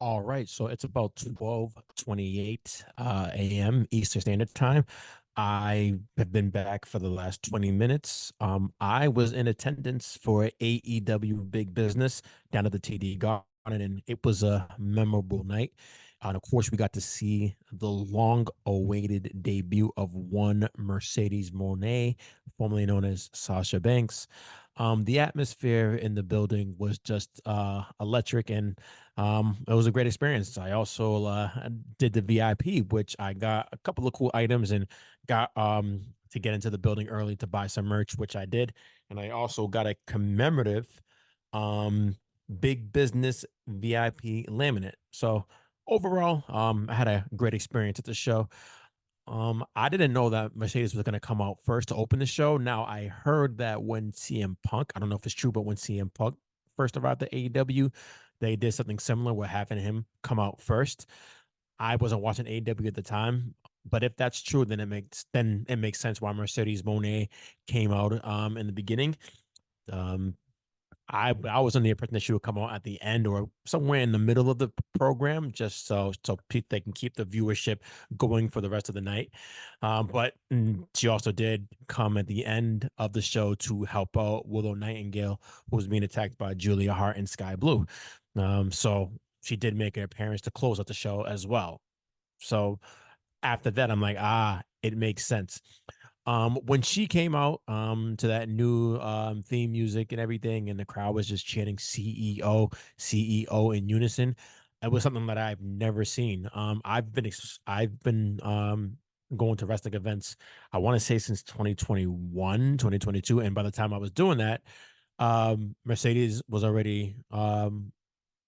All right, so it's about 12:28 a.m. Eastern Standard Time. I have been back for the last 20 minutes. I was in attendance for AEW Big Business down at the TD Garden, and it was a memorable night. And of course, we got to see the long-awaited debut of one Mercedes Mone, formerly known as Sasha Banks. The atmosphere in the building was just electric, and it was a great experience. I also did the VIP, which I got a couple of cool items and got to get into the building early to buy some merch, which I did. And I also got a commemorative um big business VIP laminate. So overall, I had a great experience at the show. I didn't know that Mercedes was going to come out first to open the show. Now I heard that when CM Punk, I don't know if it's true, but when CM Punk first arrived at AEW, they did something similar with having him come out first. I wasn't watching AEW at the time, but if that's true, then it makes sense why Mercedes Monet came out in the beginning. Um, I was under the impression that she would come out at the end or somewhere in the middle of the program, just they can keep the viewership going for the rest of the night. But she also did come at the end of the show to help out Willow Nightingale, who was being attacked by Julia Hart and Sky Blue. So she did make an appearance to close out the show as well. So after that, I'm like, it makes sense. When she came out to that new theme music and everything, and the crowd was just chanting CEO, CEO in unison, it was something that I've never seen. I've been going to wrestling events, I want to say since 2021, 2022. And by the time I was doing that, Mercedes was already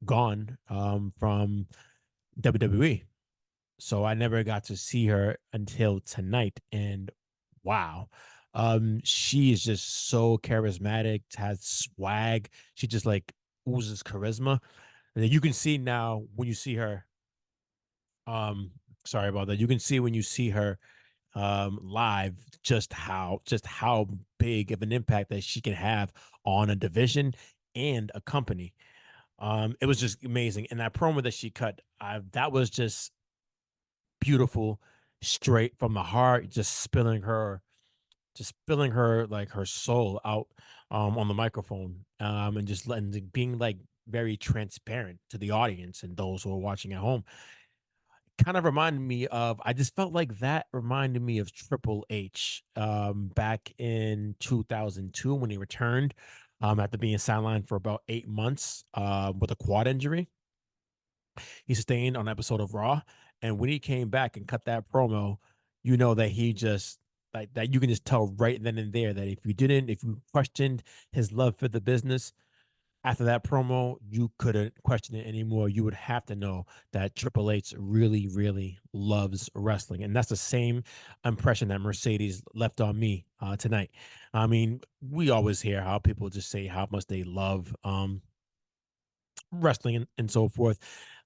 gone from WWE. So I never got to see her until tonight. And wow, she is just so charismatic, has swag. She just like oozes charisma. And then you can see now when you see her. Um, Sorry about that. You can see when you see her live just how big of an impact that she can have on a division and a company. It was just amazing. And that promo that she cut, that was just beautiful, straight from the heart, just spilling her like her soul out on the microphone, and just letting being like very transparent to the audience and those who are watching at home. Kind of reminded me of I just felt like that reminded me of Triple H back in 2002 when he returned after being sidelined for about 8 months with a quad injury he sustained on an episode of Raw. And when he came back and cut that promo, you know that he just like that you can just tell right then and there that if you questioned his love for the business after that promo, you couldn't question it anymore. You would have to know that Triple H really, really loves wrestling. And that's the same impression that Mercedes left on me tonight. I mean, we always hear how people just say how much they love wrestling and so forth.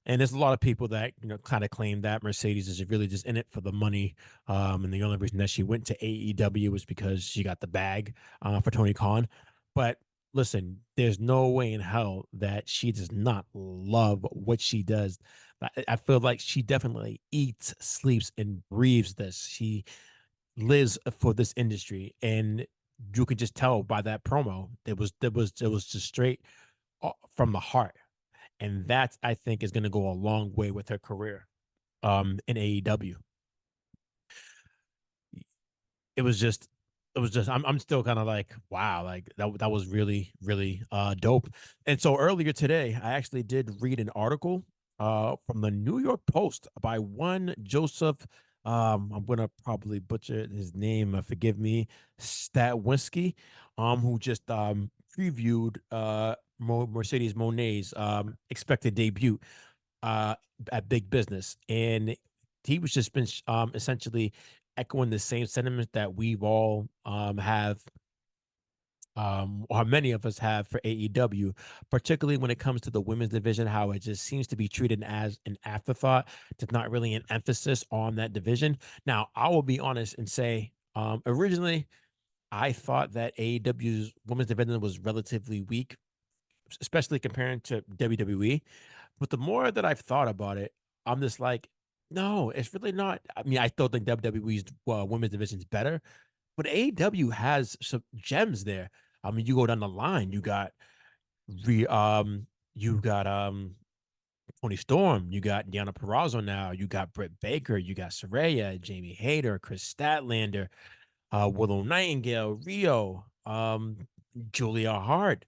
And there's a lot of people that kind of claim that Mercedes is really just in it for the money, and the only reason that she went to AEW was because she got the bag for Tony Khan. But listen, there's no way in hell that she does not love what she does. I feel like she definitely eats, sleeps, and breathes this. She lives for this industry, and you could just tell by that promo. It was just straight from the heart, and that I think is going to go a long way with her career in AEW. It was just I'm still kind of like wow, like that was really really dope. And so earlier today I actually did read an article from the New York Post by one Joseph, I'm gonna probably butcher his name, forgive me, Statwinski, who just previewed Mercedes Monet's expected debut uh, at Big Business, and he was just been essentially echoing the same sentiment that we've all have, or many of us have for AEW, particularly when it comes to the women's division, how it just seems to be treated as an afterthought. There's not really an emphasis on that division. Now, I will be honest and say, originally, I thought that AEW's women's division was relatively weak, especially comparing to WWE. But the more that I've thought about it, I'm just like, no, it's really not. I mean, I still think WWE's women's division is better, but AEW has some gems there. I mean, you go down the line, re you got Tony Storm, you got Deanna Purrazzo now, you got Britt Baker, you got Saraya, Jamie Hayter, Chris Statlander, Willow Nightingale, Rio, Julia Hart,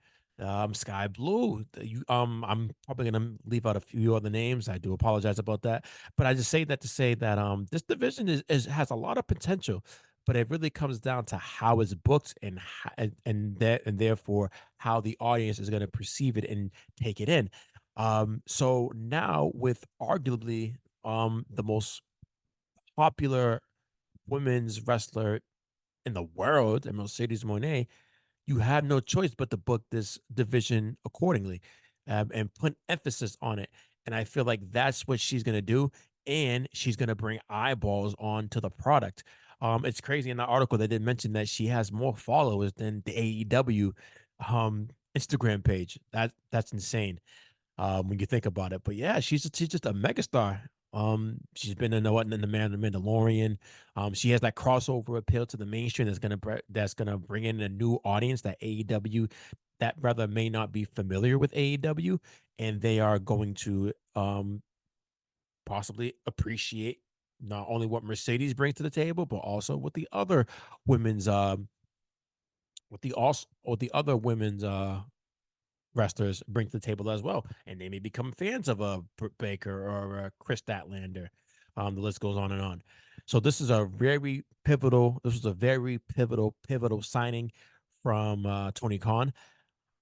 Sky Blue. I'm probably gonna leave out a few other names. I do apologize about that, but I just say that to say that this division is has a lot of potential, but it really comes down to how it's booked and therefore how the audience is going to perceive it and take it in. So now with arguably the most popular women's wrestler in the world, and Mercedes Mone, you have no choice but to book this division accordingly, and put emphasis on it. And I feel like that's what she's gonna do, and she's gonna bring eyeballs onto the product. It's crazy in the article they did mention that she has more followers than the AEW Instagram page. That's insane when you think about it. But yeah, she's just a megastar. She's been in the Mandalorian. She has that crossover appeal to the mainstream that's gonna bring in a new audience that AEW that brother may not be familiar with AEW, and they are going to possibly appreciate not only what Mercedes brings to the table, but also what the other women's with the other women's wrestlers bring to the table as well, and they may become fans of a Baker or a Chris Statlander. The list goes on and on. So this is a very pivotal. This was a very pivotal signing from Tony Khan.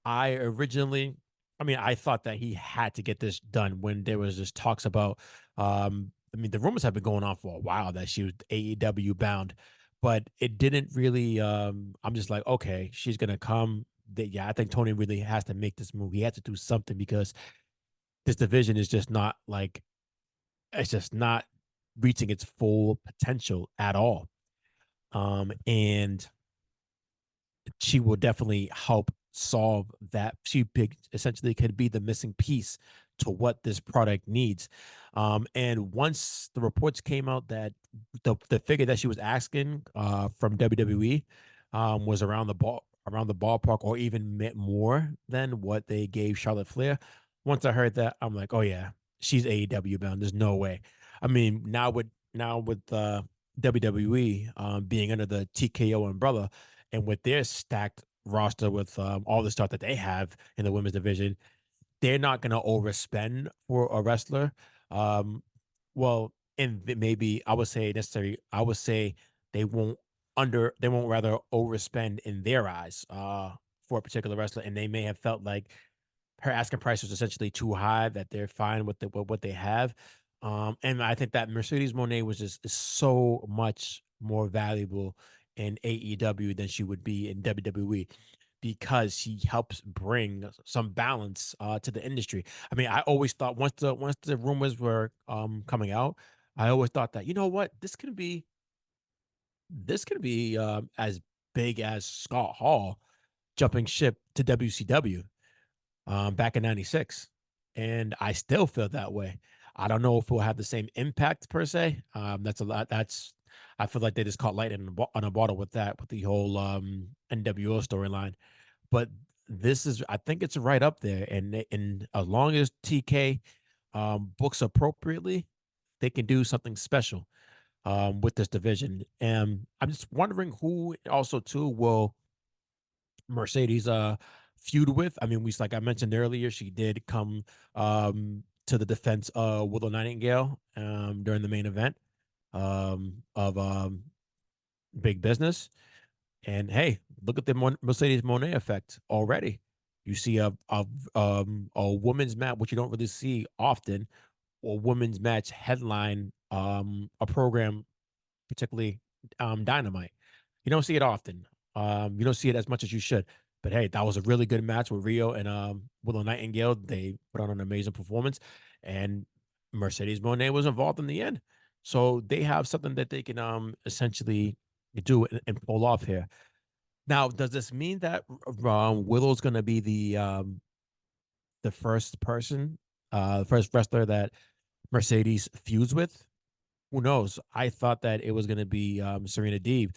I originally, I mean, I thought that he had to get this done when there was just talks about. I mean, the rumors have been going on for a while that she was AEW bound, but it didn't really. I'm just like, okay, she's gonna come. Yeah, I think Tony really has to make this move. He had to do something because this division is just not like it's just not reaching its full potential at all. And she will definitely help solve that. Essentially could be the missing piece to what this product needs. And once the reports came out that the figure that she was asking from WWE was around the ballpark or even more than what they gave Charlotte Flair. Once I heard that, I'm like, oh yeah, she's AEW bound. There's no way. I mean, now with WWE being under the TKO umbrella, and with their stacked roster with all the stuff that they have in the women's division, they're not going to overspend for a wrestler. Um, well, and maybe I would say necessary. I would say they won't rather overspend in their eyes for a particular wrestler, and they may have felt like her asking price was essentially too high, that they're fine with what they have. And I think that Mercedes Monet was just is so much more valuable in AEW than she would be in WWE because she helps bring some balance to the industry. I mean, I always thought once the rumors were coming out, I always thought that, you know what, this could be as big as Scott Hall jumping ship to WCW back in '96, and I still feel that way. I don't know if we'll have the same impact per se. That's a lot. That's I feel like they just caught lightning on a bottle with that, with the whole NWO storyline. But this is, I think it's right up there, and as long as TK books appropriately, they can do something special with this division. And I'm just wondering who also too will Mercedes feud with. I mean, like I mentioned earlier, she did come to the defense of Willow Nightingale during the main event of Big Business. And hey, look at the Mercedes Monet effect already. You see a women's match, which you don't really see often, or women's match headline a program, particularly Dynamite. You don't see it often. You don't see it as much as you should. But hey, that was a really good match with Rio and Willow Nightingale. They put on an amazing performance, and Mercedes Monet was involved in the end. So they have something that they can essentially do and pull off here. Now, does this mean that Willow's going to be the first person? the first wrestler that Mercedes feuds with. Who knows? I thought that it was going to be Serena Deeb,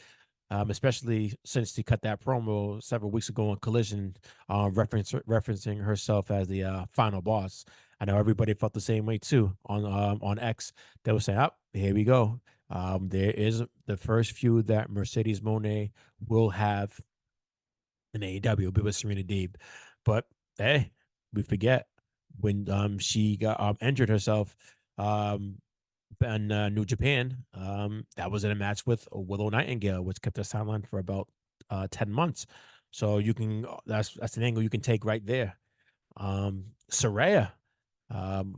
especially since she cut that promo several weeks ago on Collision, referencing herself as the final boss. I know everybody felt the same way too on X. They were saying, "Up, here we go." There is the first feud that Mercedes Mone will have in AEW, be with Serena Deeb. But hey, we forget when she got injured herself um in New Japan. That was in a match with Willow Nightingale, which kept us sidelined for about 10 months. So you can that's an angle you can take right there. Saraya,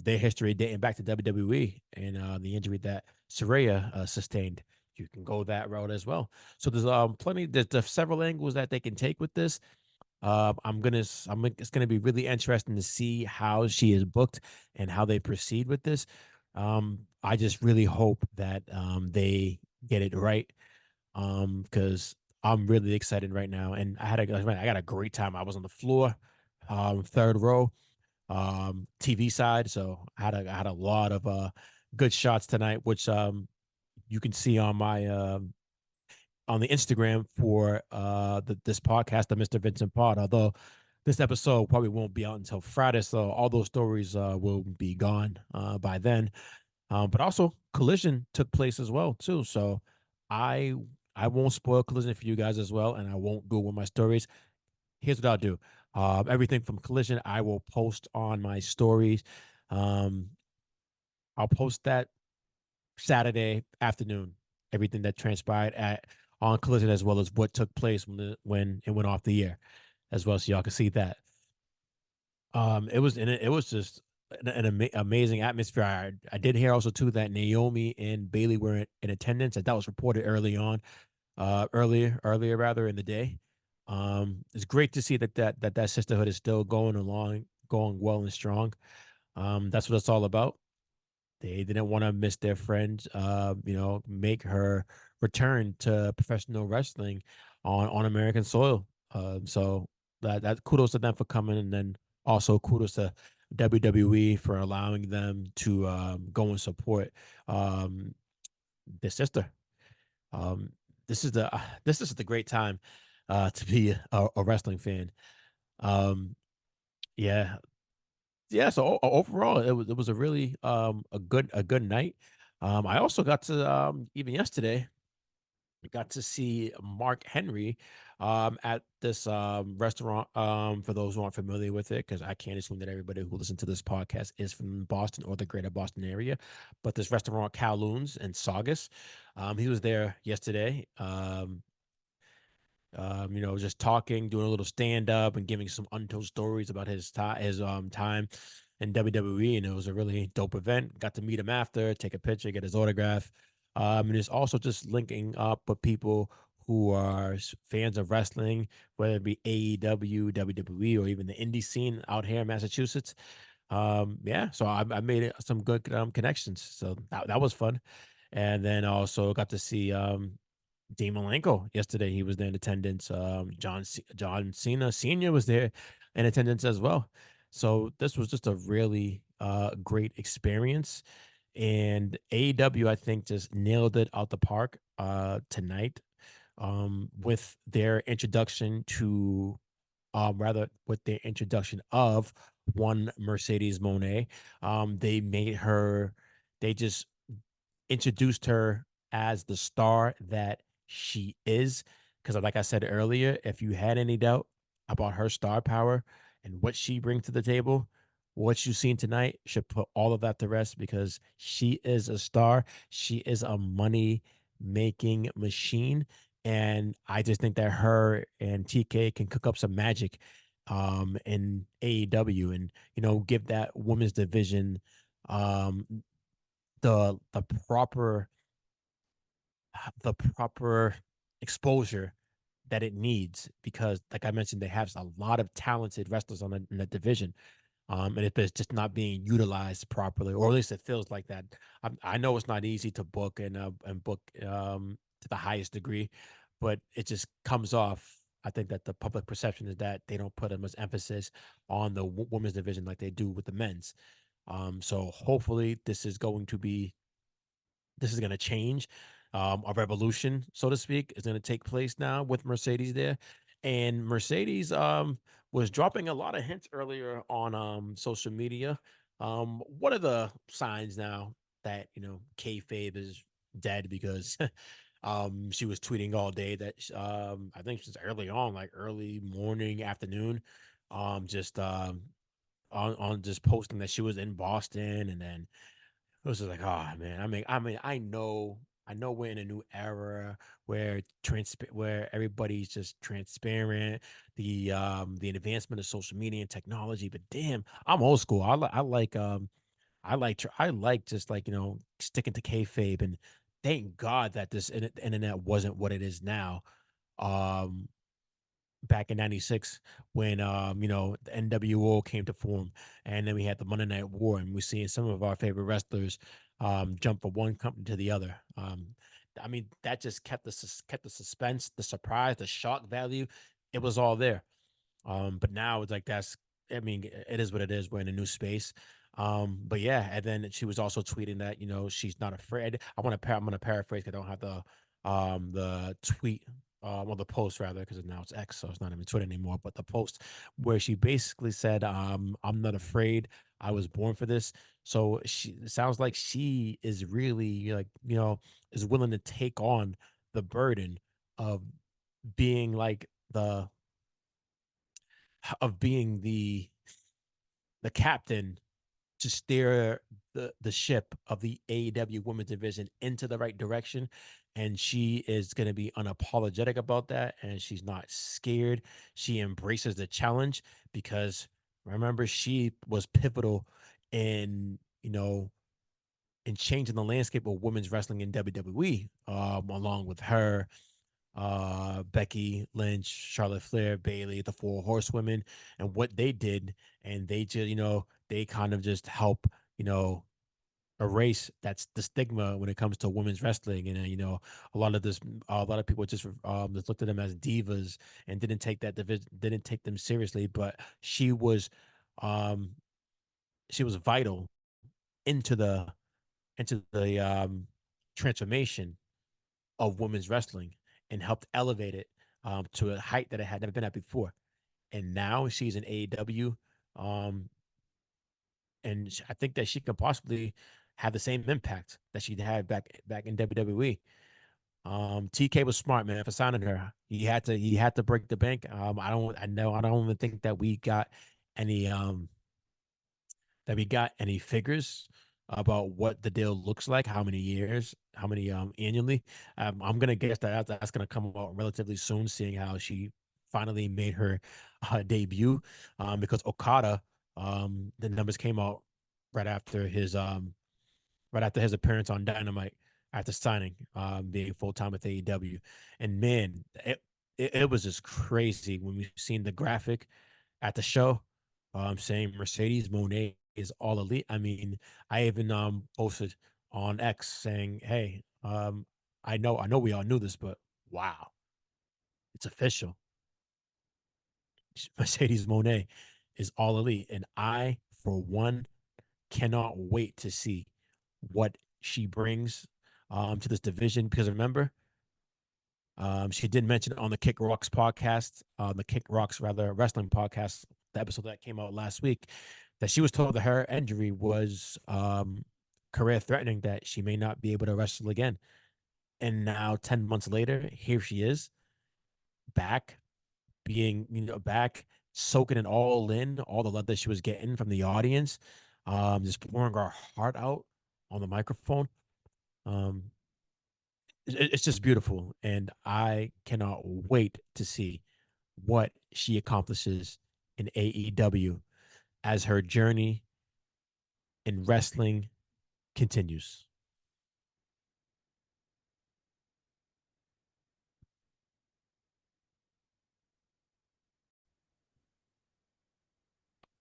their history dating back to WWE and the injury that Saraya sustained. You can go that route as well. So there's there's several angles that they can take with this. It's gonna be really interesting to see how she is booked and how they proceed with this. I just really hope that they get it right. Because I'm really excited right now, and I got a great time. I was on the floor, third row, TV side, so I had a lot of good shots tonight, which you can see on the Instagram for this podcast, the Mr. Vincent Pod. Although this episode probably won't be out until Friday, so all those stories will be gone by then. But also, Collision took place as well too. So I I won't spoil Collision for you guys as well, and I won't go with my stories. Here's what I'll do. Everything from Collision, I will post on my stories. Um, I'll post that Saturday afternoon, everything that transpired at on Collision as well as what took place when it went off the air, as well, so y'all can see that. It was just an amazing atmosphere. I did hear also too that Naomi and Bailey were in attendance. That was reported earlier rather in the day. It's great to see that sisterhood is still going along, going well and strong. That's what it's all about. They didn't want to miss their friend, make her return to professional wrestling on American soil. So that kudos to them for coming, and then also kudos to WWE for allowing them to go and support um, their sister. Um, this is the great time to be a wrestling fan. Um, yeah, yeah, so overall, it was a really a good night. I also got to even yesterday got to see Mark Henry at this restaurant. For those who aren't familiar with it, because I can't assume that everybody who listens to this podcast is from Boston or the greater Boston area. But this restaurant, Kowloon's in Saugus, he was there yesterday. Just talking, doing a little stand up, and giving some untold stories about his time in WWE, and it was a really dope event. Got to meet him after, take a picture, get his autograph, and it's also just linking up with people who are fans of wrestling, whether it be AEW, WWE, or even the indie scene out here in Massachusetts. Yeah, so I made some good connections, so that was fun, and then also got to see Dean Malenko yesterday. He was there in attendance. John Cena Senior was there in attendance as well. So this was just a really great experience. And AEW, I think, just nailed it out the park tonight with their introduction to, rather, with their introduction of one Mercedes Monet. They made her, they just introduced her as the star that she is. Because, like I said earlier, if you had any doubt about her star power and what she brings to the table, what you've seen tonight should put all of that to rest because she is a star. She is a money making machine. And I just think that her and TK can cook up some magic in AEW and, give that women's division um the proper exposure that it needs because like I mentioned they have a lot of talented wrestlers in the division, and if it's just not being utilized properly, or at least it feels like that. I know it's not easy to book and book to the highest degree, but it just comes off. I think that the public perception is that they don't put as much emphasis on the women's division like they do with the men's. So hopefully this is going to change. A revolution, so to speak, is going to take place now with Mercedes there. And Mercedes was dropping a lot of hints earlier on social media. What are the signs now that, kayfabe is dead? Because she was tweeting all day that I think since early on, like early morning, afternoon, just on just posting that she was in Boston, and then it was just like, oh man. I know we're in a new era where where everybody's just transparent. The advancement of social media and technology, but damn, I'm old school. I like just like sticking to kayfabe, and thank God that this internet wasn't what it is now. Um, Back in '96 when the NWO came to form, and then we had the Monday Night War, and we're seeing some of our favorite wrestlers jump from one company to the other. I mean, that just kept the suspense, the surprise, the shock value. It was all there. But now it's like I mean, it is what it is. We're in a new space. But yeah, and then she was also tweeting that, she's not afraid. I'm gonna paraphrase 'cause I don't have the tweet or the post rather, because now it's X, so it's not even Twitter anymore. But the post where she basically said, I'm not afraid. I was born for this. So it sounds like she is really like, is willing to take on the burden of being like being the captain to steer the ship of the AEW Women's Division into the right direction, and she is going to be unapologetic about that, and she's not scared. She embraces the challenge because remember she was pivotal in in changing the landscape of women's wrestling in WWE, along with her, Becky Lynch, Charlotte Flair, Bailey, the Four Horsewomen, and what they did. And they just, they kind of just help, you know, erase that's the stigma when it comes to women's wrestling. And, a lot of people just looked at them as divas and didn't take that division, didn't take them seriously. But um, she was vital into the transformation of women's wrestling and helped elevate it to a height that it had never been at before. And now she's in AEW, um, and I think that she could possibly have the same impact that she had back in WWE. TK was smart, man, for signing her. He had to break the bank. I don't even think any um that we got any figures about what the deal looks like, how many years, how many annually. I'm gonna guess that that's gonna come out relatively soon, seeing how she finally made her debut. Because Okada, the numbers came out right after his appearance on Dynamite after signing, being full time with AEW, and man, it was just crazy when we seen the graphic at the show, saying Mercedes Mone is all elite. I mean, I even posted on X saying, "Hey, I know we all knew this, but wow, it's official. Mercedes Mone is all elite." And I, for one, cannot wait to see what she brings to this division. Because remember, she did mention on the Kick Rocks podcast, the Kick Rocks rather wrestling podcast, the episode that came out last week, that she was told that her injury was career threatening, that she may not be able to wrestle again. And now, 10 months later, here she is back, back soaking it all in, all the love that she was getting from the audience, just pouring her heart out on the microphone. Um, it's just beautiful, and I cannot wait to see what she accomplishes in AEW as her journey in wrestling continues.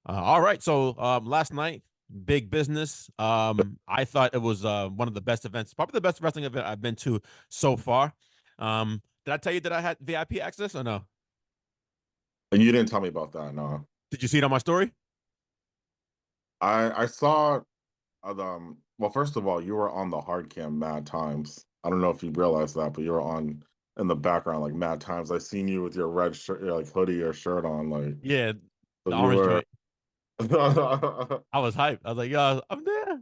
All right, so last night, big business. I thought it was one of the best events, probably the best wrestling event I've been to so far. Did I tell you that I had VIP access or no? And you didn't tell me about that, no. Did you see it on my story? I saw well, first of all, you were on the hard cam mad times. I don't know if you realized that, but you were on in the background like mad times. I seen you with your red shirt, your like hoodie or shirt on, like Yeah, so the you orange were joint. I was hyped. I was like, yeah, I'm there.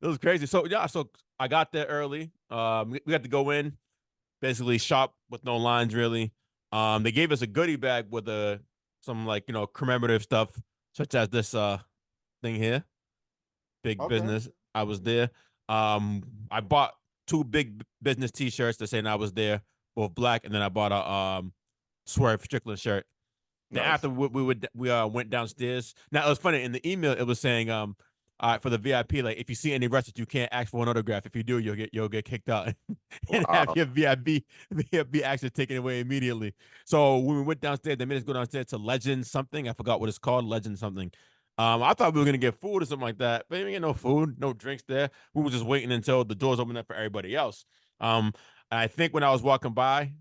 It was crazy. So yeah, so I got there early. We got to go in, basically shop with no lines really. They gave us a goodie bag with some like commemorative stuff, such as this thing here, Big okay. Business. I was there. I bought two Big Business T-shirts that saying I was there, both black, and then I bought a Swerve Strickland shirt. Then Nice. after we went downstairs. Now it was funny in the email. It was saying for the VIP, like if you see any wrestlers, you can't ask for an autograph. If you do, you'll get kicked out and have Wow. your VIP access taken away immediately. So when we went downstairs, they made us go downstairs to Legend something. I forgot what it's called, Legend something. I thought we were gonna get food or something like that, but we didn't get no food, no drinks there. We were just waiting until the doors opened up for everybody else. And I think when I was walking by,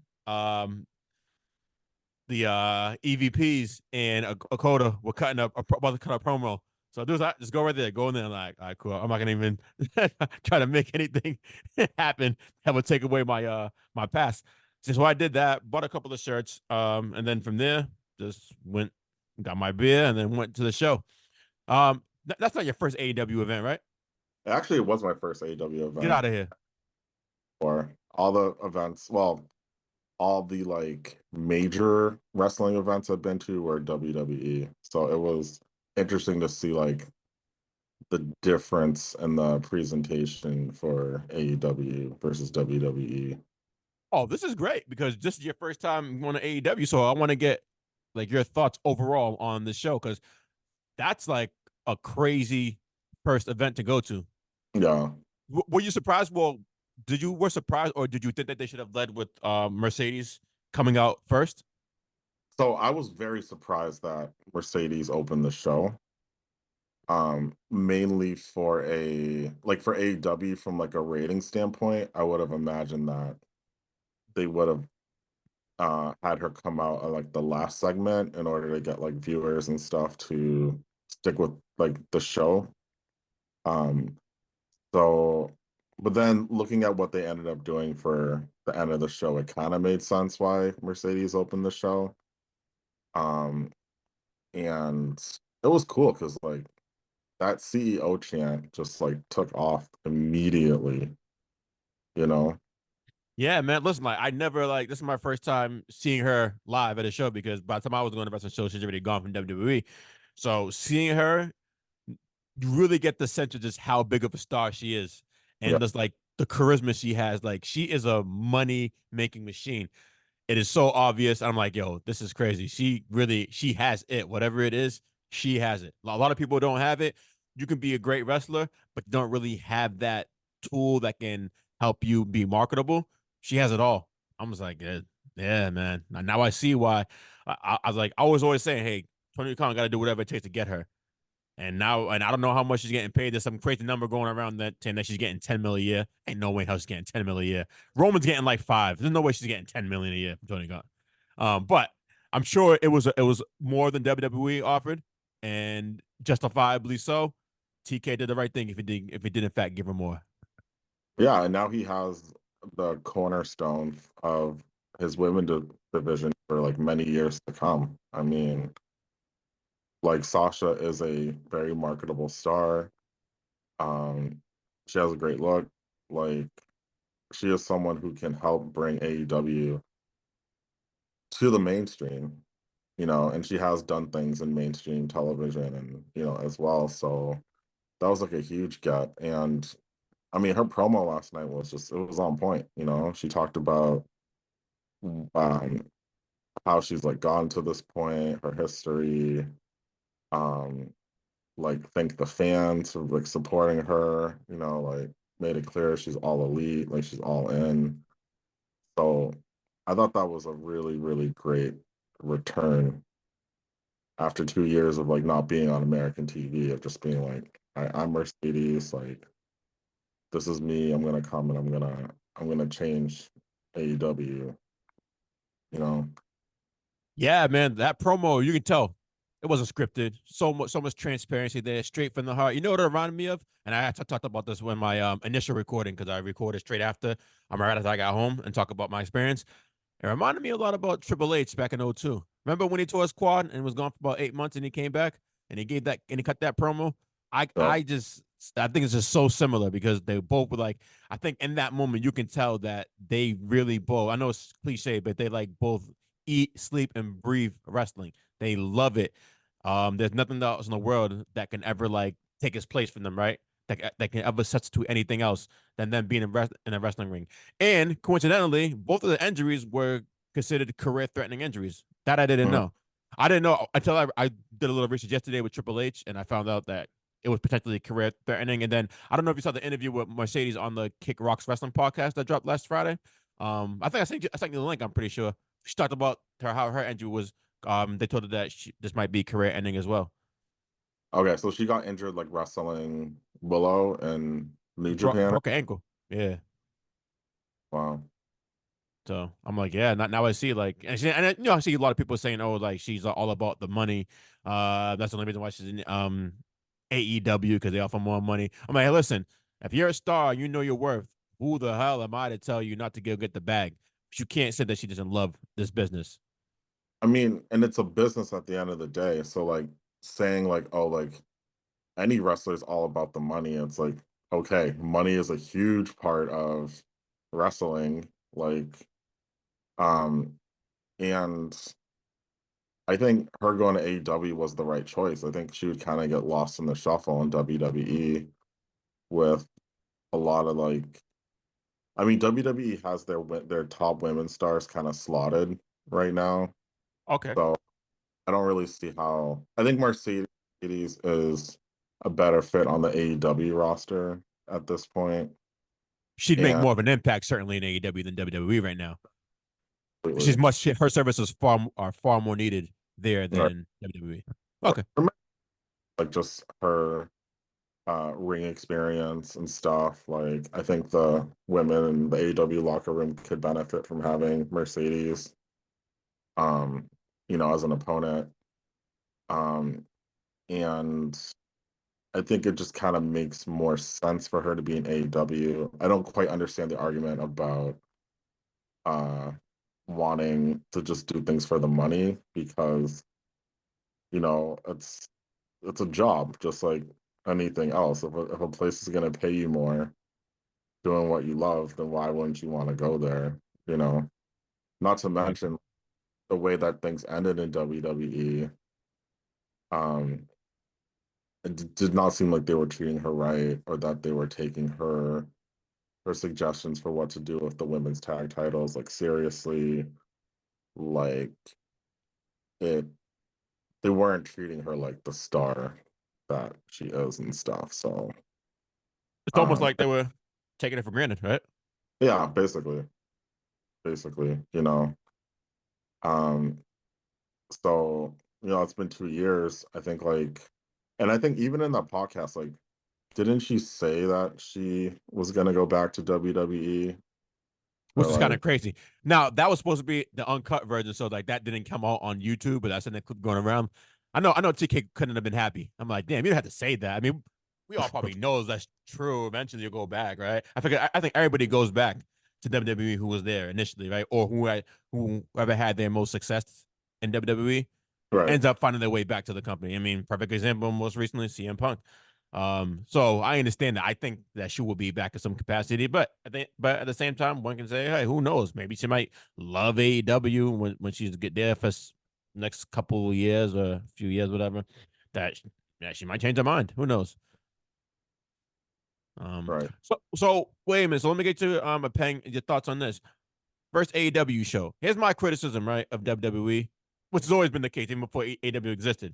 the EVPs and Akota were cutting about to cut a promo. So dudes, just go right there, go in there. I'm like, all right, cool. I'm not gonna even try to make anything happen that would take away my pass. So I did that, bought a couple of shirts, and then from there just went, got my beer, and then went to the show. That's not your first AEW event, right? Actually, it was my first AEW Get event out of here. for all the events. Well, all the like major wrestling events I've been to were WWE. So it was interesting to see like the difference in the presentation for AEW versus WWE. Oh, this is great because this is your first time going to AEW, so I want to get like your thoughts overall on the show because that's like a crazy first event to go to. Yeah. Were you surprised? Well, did you were surprised, or did you think that they should have led with Mercedes coming out first? So I was very surprised that Mercedes opened the show. Mainly for a like for AEW from like a rating standpoint, I would have imagined that they would have had her come out at like the last segment in order to get like viewers and stuff to stick with like the show. Um, so, but then looking at what they ended up doing for the end of the show, it kind of made sense why Mercedes opened the show. Um, and it was cool because like that CEO chant just like took off immediately, you know? Yeah, man. Listen, like I never like this is my first time seeing her live at a show because by the time I was going to wrestling show, she's already gone from WWE. So seeing her, you really get the sense of just how big of a star she is, Yeah. and just like the charisma she has. Like she is a money making machine. It is so obvious. I'm like, yo, this is crazy. She has it. Whatever it is, she has it. A lot of people don't have it. You can be a great wrestler, but you don't really have that tool that can help you be marketable. She has it all. I'm just like, yeah, man. Now I see why. I was like, I was always saying, hey, Tony Khan got to do whatever it takes to get her. And I don't know how much she's getting paid. There's some crazy number going around that saying that she's getting 10 million a year. Ain't no way how she's getting 10 million a year. Roman's getting like 5. There's no way she's getting 10 million a year from Tony Khan. But I'm sure it was more than WWE offered, and justifiably so. TK did the right thing if he did in fact give her more. Yeah, and now he has the cornerstone of his division for like many years to come. I mean, like Sasha is a very marketable star. Um, she has a great look. Like she is someone who can help bring AEW to the mainstream, and she has done things in mainstream television and, as well. So that was like a huge get. And I mean, her promo last night was it was on point. She talked about um, how she's like gone to this point, her history, um, like thank the fans for like supporting her, like made it clear she's all elite, like she's all in. So I thought that was a really, really great return after 2 years of like not being on American TV, of just being like, I'm Mercedes, like this is me, I'm gonna come and I'm gonna change AEW, you know. Yeah, man, that promo you can tell. It wasn't scripted. So much transparency there, straight from the heart. You know what it reminded me of? And I talked about this when my initial recording, because I recorded straight after right as I got home and talk about my experience. It reminded me a lot about Triple H back in '02. Remember when he tore his quad and was gone for about 8 months and he came back and he cut that promo? I So, I just I think it's just so similar because they both were like, I think in that moment you can tell that they really both, I know it's cliche, but they like both eat, sleep, and breathe wrestling. They love it. There's nothing else in the world that can ever like take its place from them, right? That can ever substitute anything else than them being in a wrestling ring. And coincidentally, both of the injuries were considered career-threatening injuries. That I didn't mhm. know. I didn't know until I did a little research yesterday with Triple H, and I found out that it was potentially career-threatening. And then I don't know if you saw the interview with Mercedes on the Kick Rocks Wrestling podcast that dropped last Friday. I think I sent you the link. I'm pretty sure she talked about how her injury was. They told her that this might be career-ending as well. Okay, so she got injured like wrestling Willow and New Japan. Broke her ankle. Yeah. Wow. So I'm like, yeah. Now I see like, and I see a lot of people saying, oh, like she's all about the money. That's the only reason why she's in AEW, because they offer more money. I'm like, hey, listen, if you're a star, you know your worth. Who the hell am I to tell you not to go get the bag? But you can't say that she doesn't love this business. I mean, and it's a business at the end of the day. So like saying like, oh, like any wrestler is all about the money. It's like, okay, money is a huge part of wrestling. Like, um, and I think her going to AEW was the right choice. I think she would kind of get lost in the shuffle in WWE with a lot of like, I mean, WWE has their top women stars kind of slotted right now. Okay. So I don't really see how. I think Mercedes is a better fit on the AEW roster at this point. She'd make And more of an impact certainly in AEW than WWE right now. completely, Her services are far more needed there than right, in WWE. Okay. like just her ring experience and stuff. Like I think the women in the AEW locker room could benefit from having Mercedes, um, as an opponent. Um, and I think it just kind of makes more sense for her to be in AEW. I don't quite understand the argument about uh wanting to just do things for the money because, it's a job just like anything else. If a place is gonna pay you more doing what you love, then why wouldn't you want to go there? You know, not to Right. mention the way that things ended in WWE. Um, it did not seem like they were treating her right or that they were taking her suggestions for what to do with the women's tag titles like seriously. Like it, they weren't treating her like the star that she is and stuff. So, It's almost like they were taking it for granted, right? yeah, basically, um, so it's been 2 years. I think and I think even in that podcast, like, didn't she say that she was gonna go back to WWE or Which is kind like, of crazy. Now that was supposed to be the uncut version, so like that didn't come out on YouTube, but that's in the clip going around. I know TK couldn't have been happy. I'm like, damn, you don't have to say that. I mean, we all probably knows that's true. Eventually, you'll go back, right? I think everybody goes back to WWE who was there initially, right, or whoever had their most success in WWE right, ends up finding their way back to the company. I mean, perfect example most recently, CM Punk. So I understand that. I think that she will be back in some capacity, but at the same time, one can say, hey, who knows? Maybe she might love AEW when she's get there for next couple of years or a few years, whatever. That she might change her mind. Who knows? Um, right. so wait a minute. So let me get to Peng, your thoughts on this first AEW show. Here's my criticism, right, of WWE, which has always been the case even before AEW existed.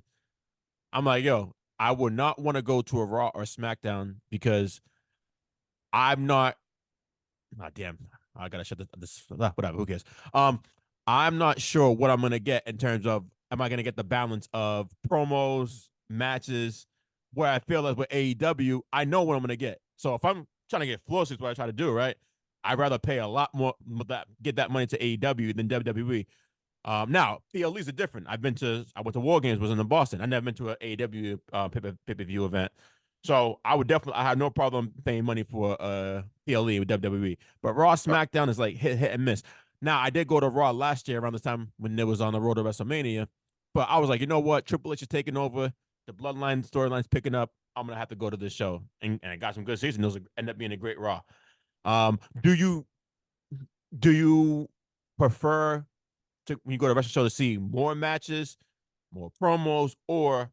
I'm like, yo, I would not want to go to a Raw or SmackDown because I'm not. Ah, damn, I gotta shut this. Whatever. Who cares? I'm not sure what I'm gonna get in terms of. Am I gonna get the balance of promos, matches? Where I feel like with AEW, I know what I'm gonna get. So if I'm trying to get floors, is what I try to do, right? I'd rather pay a lot more that get that money to AEW than WWE. Now PLEs are different. I went to War Games, was in Boston. I never been to an AEW pay-per-view event. So I had no problem paying money for PLE with WWE. But Raw SmackDown is like hit and miss. Now I did go to Raw last year around the time when it was on the road to WrestleMania. But I was like, you know what? Triple H is taking over. The Bloodline storyline's picking up. I'm gonna have to go to this show. And I got some good season. Those ended up being a great Raw. Um, do you do you prefer to when you go to a wrestling show to see more matches, more promos, or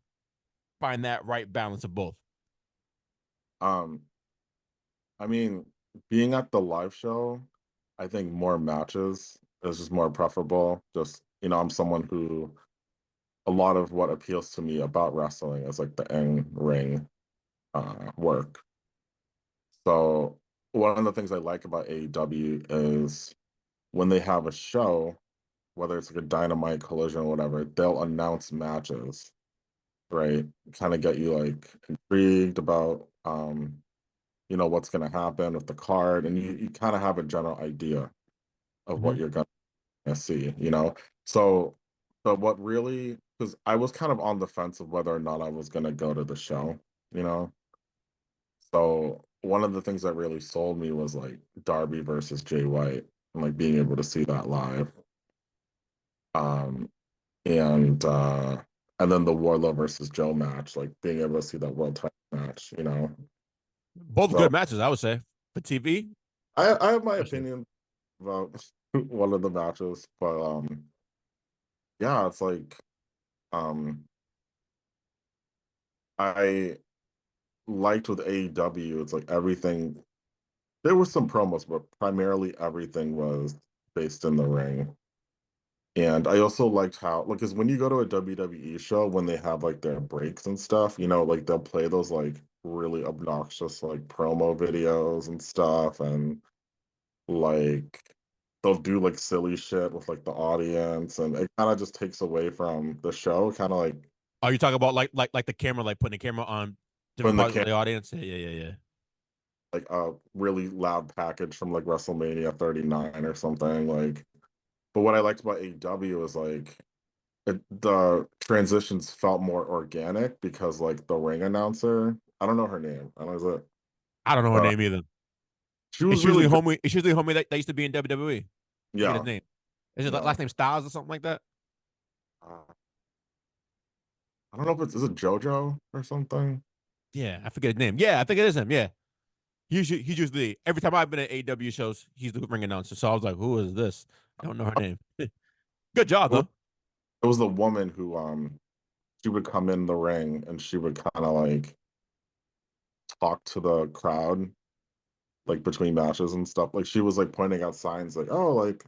find that right balance of both? Um, I mean, being at the live show, I think more matches is just more preferable. Just, I'm someone who a lot of what appeals to me about wrestling is like the in-ring work. So one of the things I like about AEW is when they have a show, whether it's like a Dynamite Collision or whatever, they'll announce matches, right? Kind of get you like intrigued about what's gonna happen with the card, and you kind of have a general idea of what Mm-hmm. you're gonna see. So but what really, because I was kind of on the fence of whether or not I was gonna go to the show, you know. So one of the things that really sold me was like Darby versus Jay White and like being able to see that live. Um and uh and then the Warlow versus Joe match, like being able to see that world title match. Both So good matches, I would say, for TV. I have my Especially. opinion about one of the matches, but yeah, it's like um I liked with AEW, it's like everything, there were some promos, but primarily everything was based in the ring. And I also liked how, like, because when you go to a WWE show, when they have like their breaks and stuff, like they'll play those like really obnoxious like promo videos and stuff, and like they'll do like silly shit with like the audience, and it kind of just takes away from the show, kind of like Are you talking about like the camera, like putting the camera on different when the parts of camera the audience? Yeah, yeah, yeah, yeah. like a really loud package from like WrestleMania 39 or something. Like, but what I liked about AEW is like the transitions felt more organic because like the ring announcer, I don't know her name. I don't know, is it? I don't know her Uh, name either. she was really good. It's usually homie that used to be in WWE. Forget his Yeah, name. Is his yeah. last name Styles or something like that? Uh, I don't know if is it JoJo or something. Yeah, I forget his name. Yeah, I think it is him. Yeah. He's usually every time I've been at AW shows, he's the ring announcer. So I was like, who is this? I don't know her name. Good job Well, though. it was the woman who she would come in the ring and she would kind of like talk to the crowd like between matches and stuff. Like she was like pointing out signs like, oh, like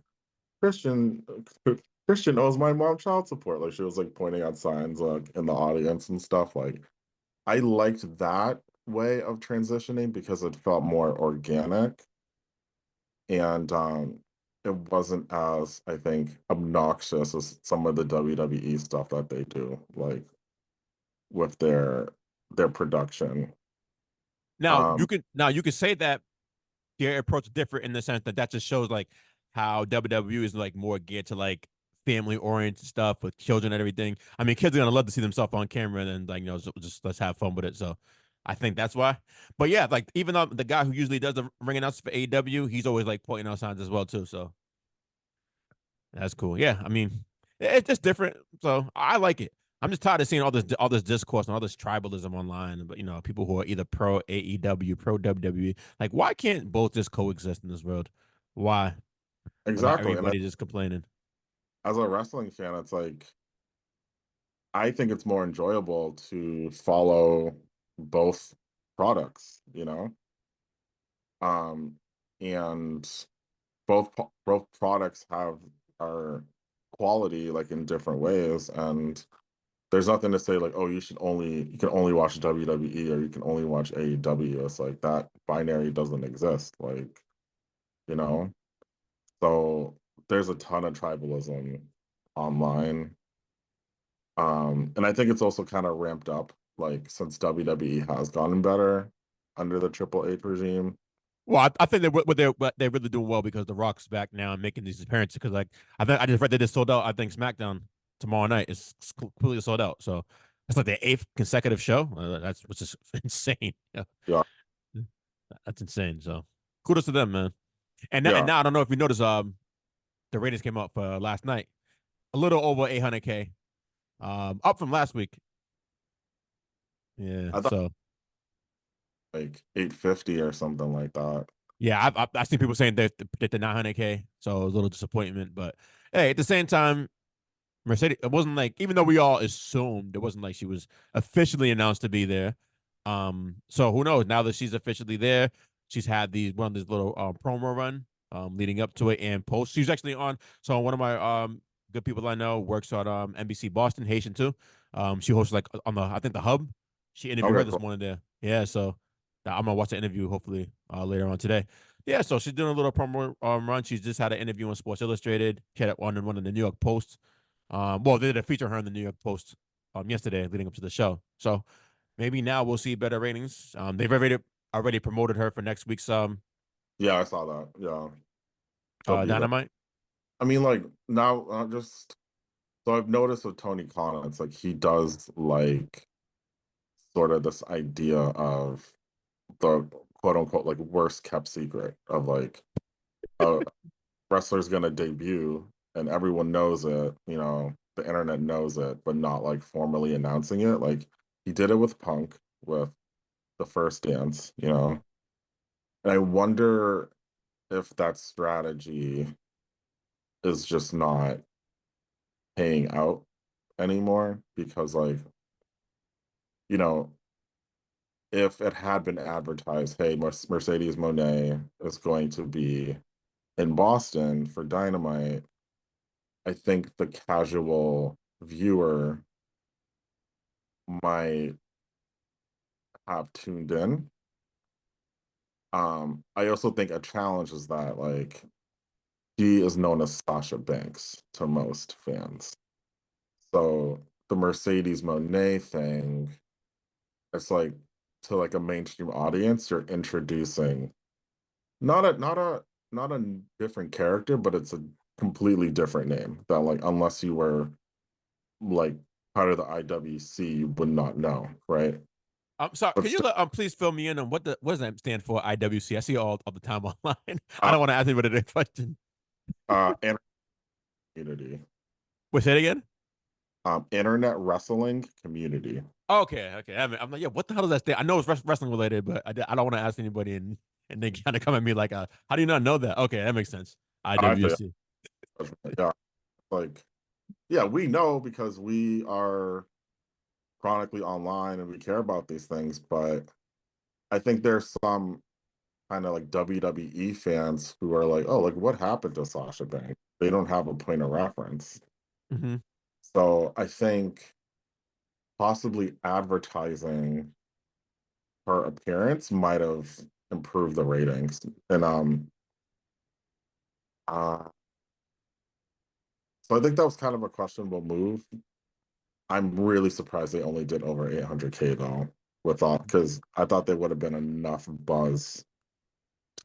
Christian Christian owes my mom child support. Like she was like pointing out signs like in the audience and stuff. Like I liked that way of transitioning because it felt more organic, and it wasn't as, I think, obnoxious as some of the WWE stuff that they do, like with their production. Um Now you can say that their approach is different in the sense that that just shows like how WWE is like more geared to like family oriented stuff with children and everything. I mean, kids are gonna love to see themselves on camera and then like just let's have fun with it. So I think that's why. But yeah, like even though the guy who usually does the ring announce for AEW, he's always like pointing out signs as well too. So that's cool. Yeah, I mean, it's just different. So I like it. I'm just tired of seeing all this discourse and all this tribalism online. But people who are either pro AEW, pro WWE, like why can't both just coexist in this world? Why? Without exactly. And everybody just complaining. as a wrestling fan, it's like I think it's more enjoyable to follow both products. Um, and both products have our quality like in different ways, and there's nothing to say like, oh, you can only watch WWE or you can only watch AEW. It's like that binary doesn't exist, like, you know. So there's a ton of tribalism online. And I think it's also kind of ramped up like since WWE has gotten better under the Triple H regime. Well, I think they're really doing well because The Rock's back now and making these appearances. Because like I just read that it's sold out. I think SmackDown tomorrow night is completely sold out. So it's like their eighth consecutive show. That's which is insane. Yeah, Yeah, that's insane. So kudos to them, man. And yeah. now I don't know if you noticed, the ratings came out for last night, a little over 800K, up from last week. Yeah, I thought so like 850 or something like that. yeah, I've seen people saying that the 900K, so it was a little disappointment. But hey, at the same time, Mercedes, it wasn't like, even though we all assumed, it wasn't like she was officially announced to be there. So who knows? Now that she's officially there, she's had these one of these little promo run leading up to it and post. She's actually on. So one of my good people I know works at NBC Boston, Haitian too. She hosts like on the, I think, the Hub. She interviewed her Okay, this cool. morning there. Yeah, so I'm gonna watch the interview hopefully later on today. Yeah, so she's doing a little promo run. She's just had an interview on Sports Illustrated. She had one in the New York Post. Well, they did a feature her in the New York Post yesterday, leading up to the show. So maybe now we'll see better ratings. They've already promoted her for next week's Yeah, I saw that. Yeah, she'll be there. Dynamite. I mean, like now, just so I've noticed with Tony Khan, it's like he does like sort of this idea of the quote unquote like worst kept secret of like a wrestler's gonna debut and everyone knows it, the internet knows it, but not like formally announcing it. Like he did it with Punk with the first dance. And I wonder if that strategy is just not paying out anymore because like, you know, if it had been advertised, hey, Mercedes Monet is going to be in Boston for Dynamite, I think the casual viewer might have tuned in. I also think a challenge is that like she is known as Sasha Banks to most fans. So the Mercedes Monet thing, it's like to like a mainstream audience, you're introducing not a different character, but it's a completely different name that like unless you were like part of the IWC, you would not know, right? Sorry, But can you still, please fill me in on what does that stand for? IWC. I see it all the time online. I uh, don't want to ask anybody that question. and community, Wait, say it again. internet wrestling community. Okay, okay. I'm like, yeah. What the hell does that stand? I know it's wrestling related, but I don't want to ask anybody and they kind of come at me like, how do you not know that? Okay, that makes sense. I feel IWC. yeah, like yeah, we know because we are chronically online and we care about these things, but I think there's some kind of like WWE fans who are like, oh, like what happened to Sasha Banks? They don't have a point of reference. Mm-hmm. So I think possibly advertising her appearance might have improved the ratings. And uh so I think that was kind of a questionable move. I'm really surprised they only did over 800K though, with all because I thought they would have been enough buzz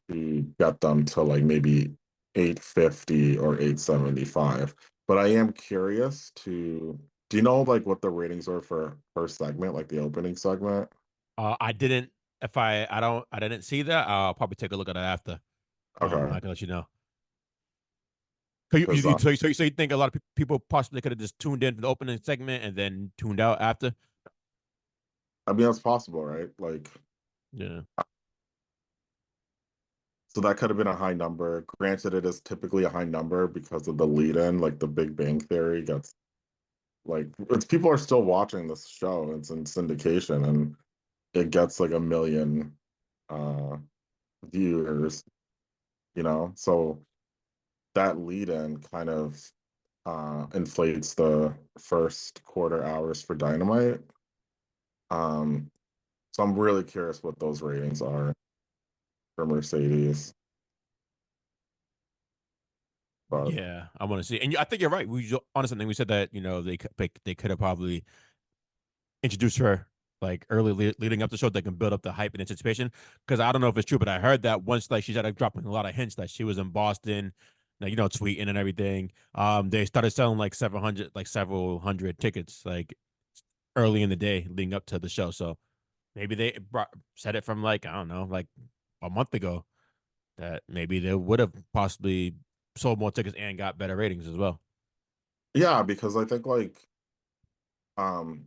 to get them to like maybe 850 or 875. But I am curious to do you know like what the ratings were for her segment, like the opening segment? I didn't. If I don't, I didn't see that. I'll probably take a look at it after. Okay. I can let you know. So Because so you think a lot of people possibly could have just tuned in for the opening segment and then tuned out after? I mean that's possible, right? Like Yeah. so that could have been a high number. Granted, it is typically a high number because of the lead in, like the Big Bang Theory gets like it's people are still watching this show. It's in syndication and it gets like a million uh viewers, so that lead in kind of inflates the first quarter hours for Dynamite. Um, so I'm really curious what those ratings are for Mercedes. But Yeah, I want to see. And I think you're right. We honestly think we said that they could have probably introduced her like early leading up to the show, they can build up the hype and anticipation. Because I don't know if it's true, but I heard that once like she started dropping a lot of hints that she was in Boston, like tweeting and everything. They started selling like several hundred tickets like early in the day leading up to the show. So maybe they said it from like I don't know, like a month ago that maybe they would have possibly sold more tickets and got better ratings as well. Yeah, because I think like um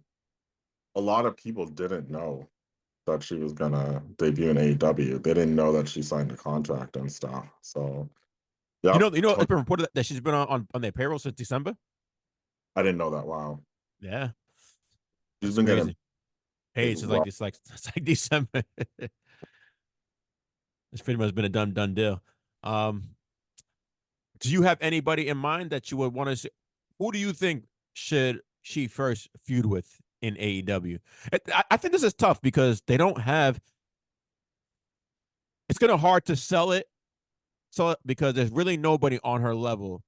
a lot of people didn't know that she was gonna debut in AEW. They didn't know that she signed a contract and stuff. So You yep, know, it's been reported that she's been on their payroll since December. I didn't know that. Wow. Yeah, She's that's been getting crazy. Hey, paid it's well. like it's like December. It's pretty much been a done deal. Um, do you have anybody in mind that you would want to see? Who do you think should she first feud with in AEW? I think this is tough because they don't have. It's gonna hard to sell it, because there's really nobody on her level,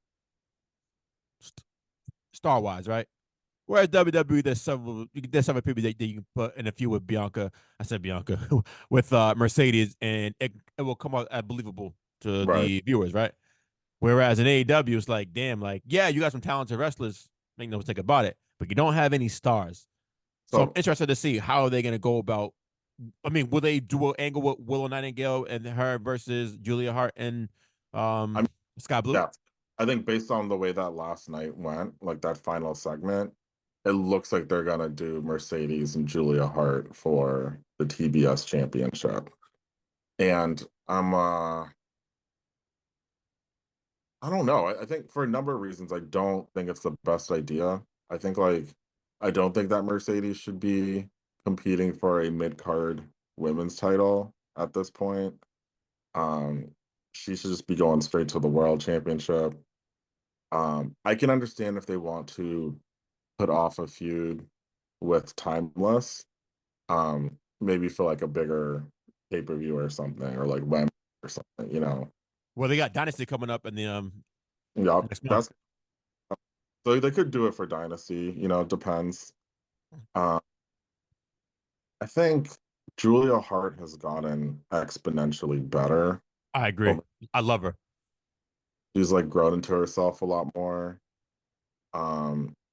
star wise, right? Whereas WWE, there's several people that you can put in a feud with Bianca. I said Bianca with Mercedes, and it will come out as believable to Right. the viewers, right? Whereas in AEW, it's like, damn, like, yeah, you got some talented wrestlers, make no mistake about it, but you don't have any stars. So I'm So interested to see how are they going to go about. I mean, will they do an angle with Willow Nightingale and her versus Julia Hart and I'm Sky Blue? yeah. I think based on the way that last night went, like that final segment, it looks like they're gonna do Mercedes and Julia Hart for the TBS championship. And I don't know. I think for a number of reasons, I don't think it's the best idea. I think like I don't think that Mercedes should be competing for a mid-card women's title at this point. Um, she should just be going straight to the world championship. I can understand if they want to put off a feud with Timeless, maybe for like a bigger pay-per-view or something, or like Wem or something, you know. Well, they got Dynasty coming up in the Yeah, next month. that's so they could do it for Dynasty, you know, it depends. Uh, I think Julia Hart has gotten exponentially better. I agree. Over, I love her. she's like grown into herself a lot more.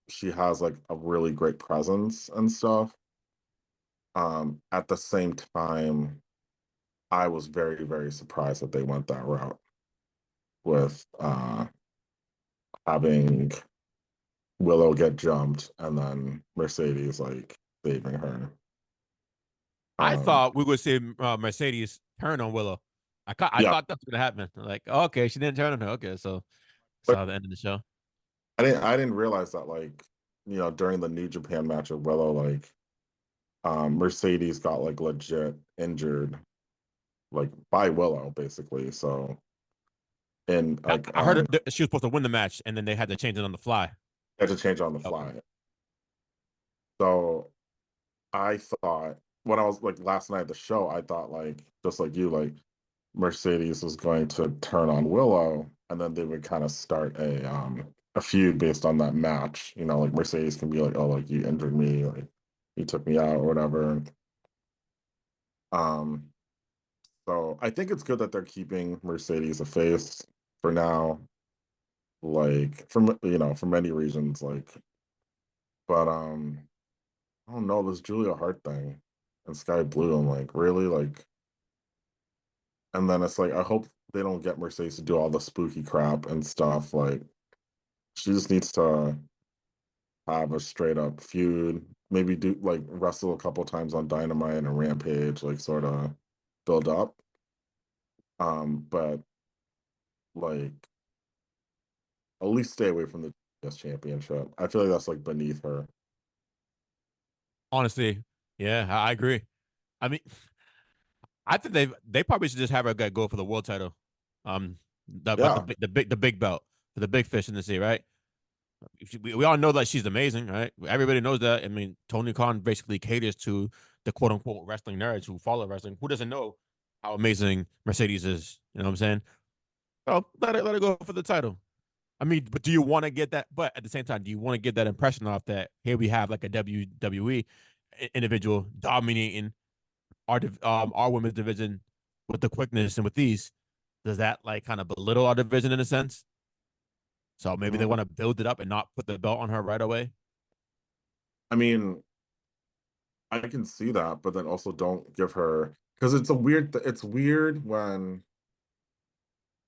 She has like a really great presence and stuff. At the same time, I was very, very surprised that they went that route with having Willow get jumped and then Mercedes like saving her. I Um, thought we would see Mercedes turn on Willow. I yeah, thought that was gonna happen. Like, okay, she didn't turn on her. Okay, so but saw the end of the show. I didn't realize that like during the New Japan match of Willow like Mercedes got like legit injured like by Willow basically. So and like I heard that she was supposed to win the match, and then they had to change it on the fly. had to change on the Oh, fly. So I thought when I was like last night at the show, I thought like just like you, like Mercedes was going to turn on Willow, and then they would kind of start a feud based on that match. You know, like Mercedes can be like, "Oh, like you injured me, like you took me out or whatever." Um, so I think it's good that they're keeping Mercedes a face for now, like for many reasons, like. But I don't know this Julia Hart thing and Sky Blue. I'm like, really, like. And then it's like I hope they don't get Mercedes to do all the spooky crap and stuff. Like she just needs to have a straight up feud. Maybe do like wrestle a couple times on Dynamite and Rampage, like sort of build up. But like at least stay away from the TBS championship. I feel like that's like beneath her. honestly, yeah, I agree. I mean, I think they probably should just have her go for the world title. But Yeah, the big belt for the big fish in the sea, right? We all know that she's amazing, right? Everybody knows that. I mean, Tony Khan basically caters to the quote unquote wrestling nerds who follow wrestling. Who doesn't know how amazing Mercedes is? You know what I'm saying? Oh, let her go for the title. I mean, but do you want to get that? But at the same time, do you want to get that impression off that here we have like a WWE? individual dominating our women's division with the quickness and with these, does that like kind of belittle our division in a sense? So maybe they Mm, want to build it up and not put the belt on her right away. I mean, I can see that, but then also don't give her because it's weird when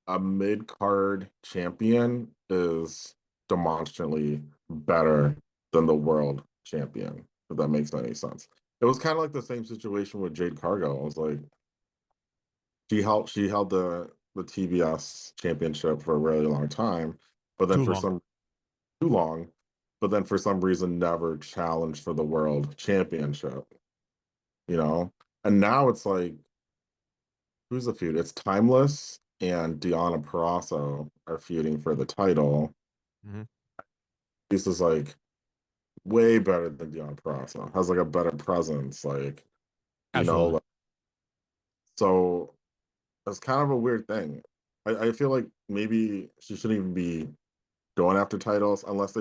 a mid card champion is demonstrably better than the world champion, if that makes any sense. It was kind of like the same situation with Jade Cargill. I was like, she held the TBS championship for a really long time, but then Too for long. some too long, but then for some reason never challenged for the world championship, you know? And now it's like, who's the feud? It's Timeless and Deonna Purrazzo are feuding for the title. Mm-hmm. This is like way better than Deonna Purrazzo. Has like a better presence, like, you know, Absolutely. like, so it's kind of a weird thing. I feel like maybe she shouldn't even be going after titles unless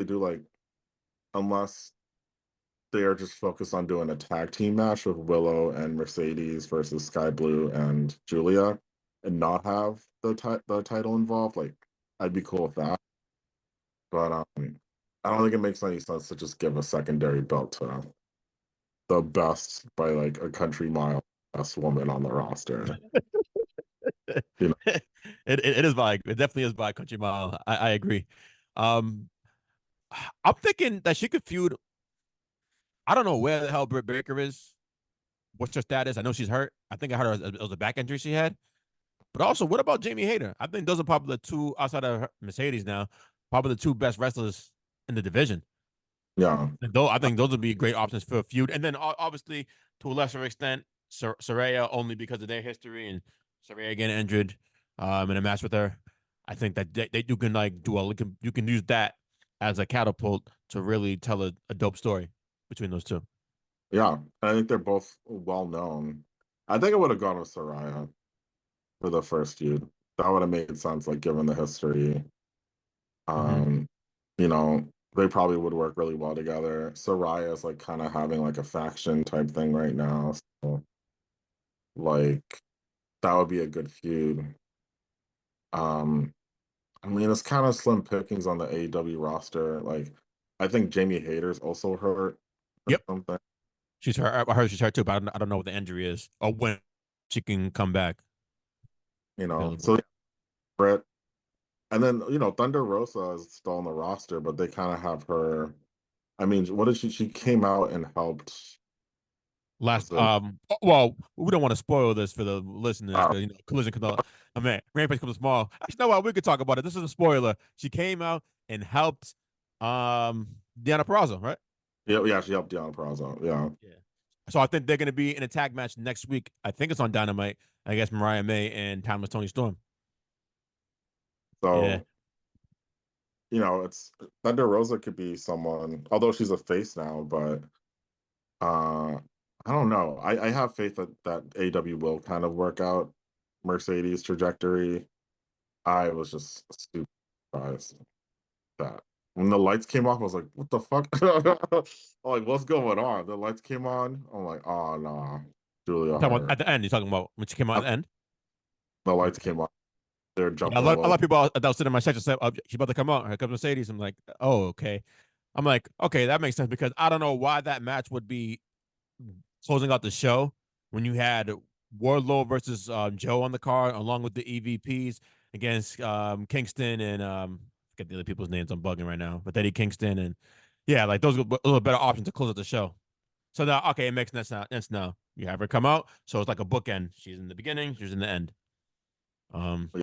they are just focused on doing a tag team match with Willow and Mercedes versus Sky Blue and Julia, and not have the title involved. Like, I'd be cool with that. But I don't think it makes any sense to just give a secondary belt to the best by like a country mile best woman on the roster. You know, It is by, it definitely is by a country mile. I agree. Um, I'm thinking that she could feud. I don't know where the hell Britt Baker is. What's her status? I know she's hurt. I think I heard it was a back injury she had. But also, what about Jamie Hayter? I think those are probably the two outside of Mercedes now, probably the two best wrestlers in the division. yeah, And though I think those would be great options for a feud. And then obviously, to a lesser extent, Saraya only because of their history and Saraya getting injured in a match with her. I think that they you can like do you can use that as a catapult to really tell a dope story between those two. yeah. I think they're both well known. I think I would have gone with Soraya for the first feud. That would have made sense, like given the history. Mm-hmm. Um, you know, they probably would work really well together. Soraya is like kind of having like a faction type thing right now. So like that would be a good feud. Um, I mean, it's kind of slim pickings on the AEW roster. Like, I think Jamie Hayter's also hurt or Yep, something. she's hurt. I heard she's hurt too, but I don't know what the injury is or when she can come back You know, available. so yeah, Brett, and then Thunder Rosa is still on the roster, but they kind of have her. I mean, what did she? She came out and helped. Was Last, it? well, we don't want to spoil this for the listeners Uh, because collision can. I mean, Rampage comes small. Actually, you know what? We could talk about it. This is a spoiler. She came out and helped, Deanna Purrazzo, right? yeah, yeah, she helped Deonna Purrazzo. Yeah, Yeah. So I think they're going to be in a tag match next week. I think it's on Dynamite. I guess Mariah May and Timeless Tony Storm. Yeah. so it's Thunder Rosa could be someone, although she's a face now, but uh, I don't know. I have faith that AW will kind of work out Mercedes' trajectory. I was just super surprised that when the lights came off, I was like, "What the fuck?" I'm like, what's going on? The lights came on. I'm like, "Oh no, Julia Talking about Hart." at the end. You're talking about when she came out at Uh, the end? The lights Okay. came on. They're Yeah, jumping all a over. lot of people that was sitting in my section said, oh, she's about to come out. Here comes Mercedes. I'm like, oh, okay. I'm like, okay, that makes sense because I don't know why that match would be closing out the show when you had Wardlow versus Joe on the card, along with the EVPs against Kingston and forget the other people's names. I'm bugging right now, but Eddie Kingston and yeah, like those are better options to close out the show. So now, okay, it makes sense now. You have her come out, so it's like a bookend. She's in the beginning, she's in the end. Um, Yeah,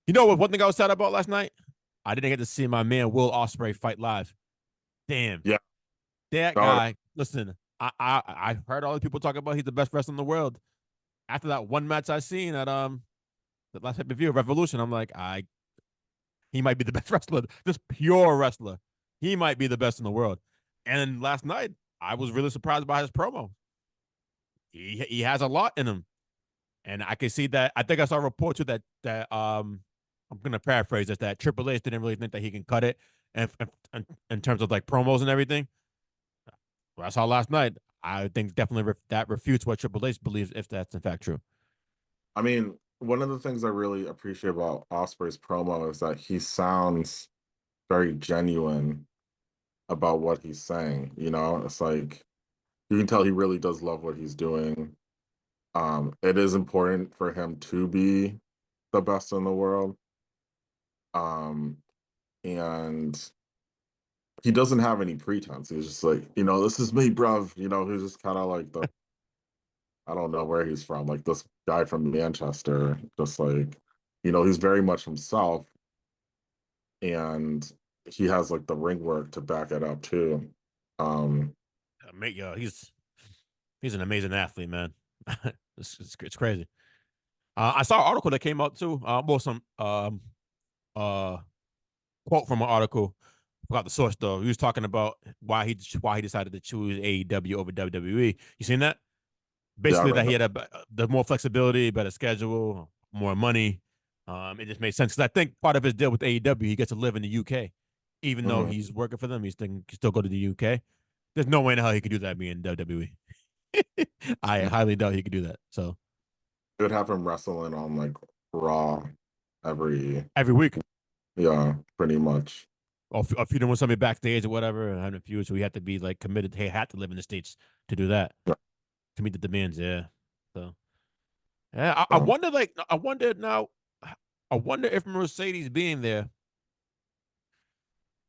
you know what? One thing I was sad about last night, I didn't get to see my man Will Ospreay fight live. Damn, yeah. that No, guy. Listen, I heard all the people talking about he's the best wrestler in the world. After that one match I seen at the last pay-per-view Revolution, I'm like, he might be the best wrestler, just pure wrestler. He might be the best in the world. And last night, I was really surprised by his promo. He has a lot in him, and I can see that. I think I saw a report too that I'm gonna paraphrase this, that Triple H didn't really think that he can cut it, and in terms of like promos and everything. Well, I saw last night. I think definitely that refutes what Triple H believes, if that's in fact true. I mean, one of the things I really appreciate about Osprey's promo is that he sounds very genuine about what he's saying. You know, it's like you can tell he really does love what he's doing. It is important for him to be the best in the world. Um, and he doesn't have any pretense. He's just like, this is me, bruv. He's just kind of like I don't know where he's from, like this guy from Manchester, just like, he's very much himself, and he has like the ring work to back it up too. Um, Mate, yo, he's an amazing athlete, man. It's crazy. I saw an article that came out too. Well, some uh quote from an article. Forgot the source though. He was talking about why he decided to choose AEW over WWE. You seen that? yeah, I Basically, read that he that. had the more flexibility, better schedule, more money. It just made sense because I think part of his deal with AEW, he gets to live in the UK, even though Mhm. he's working for them. He's thinking he still go to the UK. There's no way in hell he could do that being WWE. I highly doubt he could do that. So Could have him wrestling on like Raw every, every week, yeah, pretty much. or feuding with somebody backstage or whatever, and having a feud, so we have to be like committed. He had to live in the states to do that Yeah. to meet the demands. Yeah. So yeah, I Um, wonder. Like, I wonder now. I wonder if Mercedes being there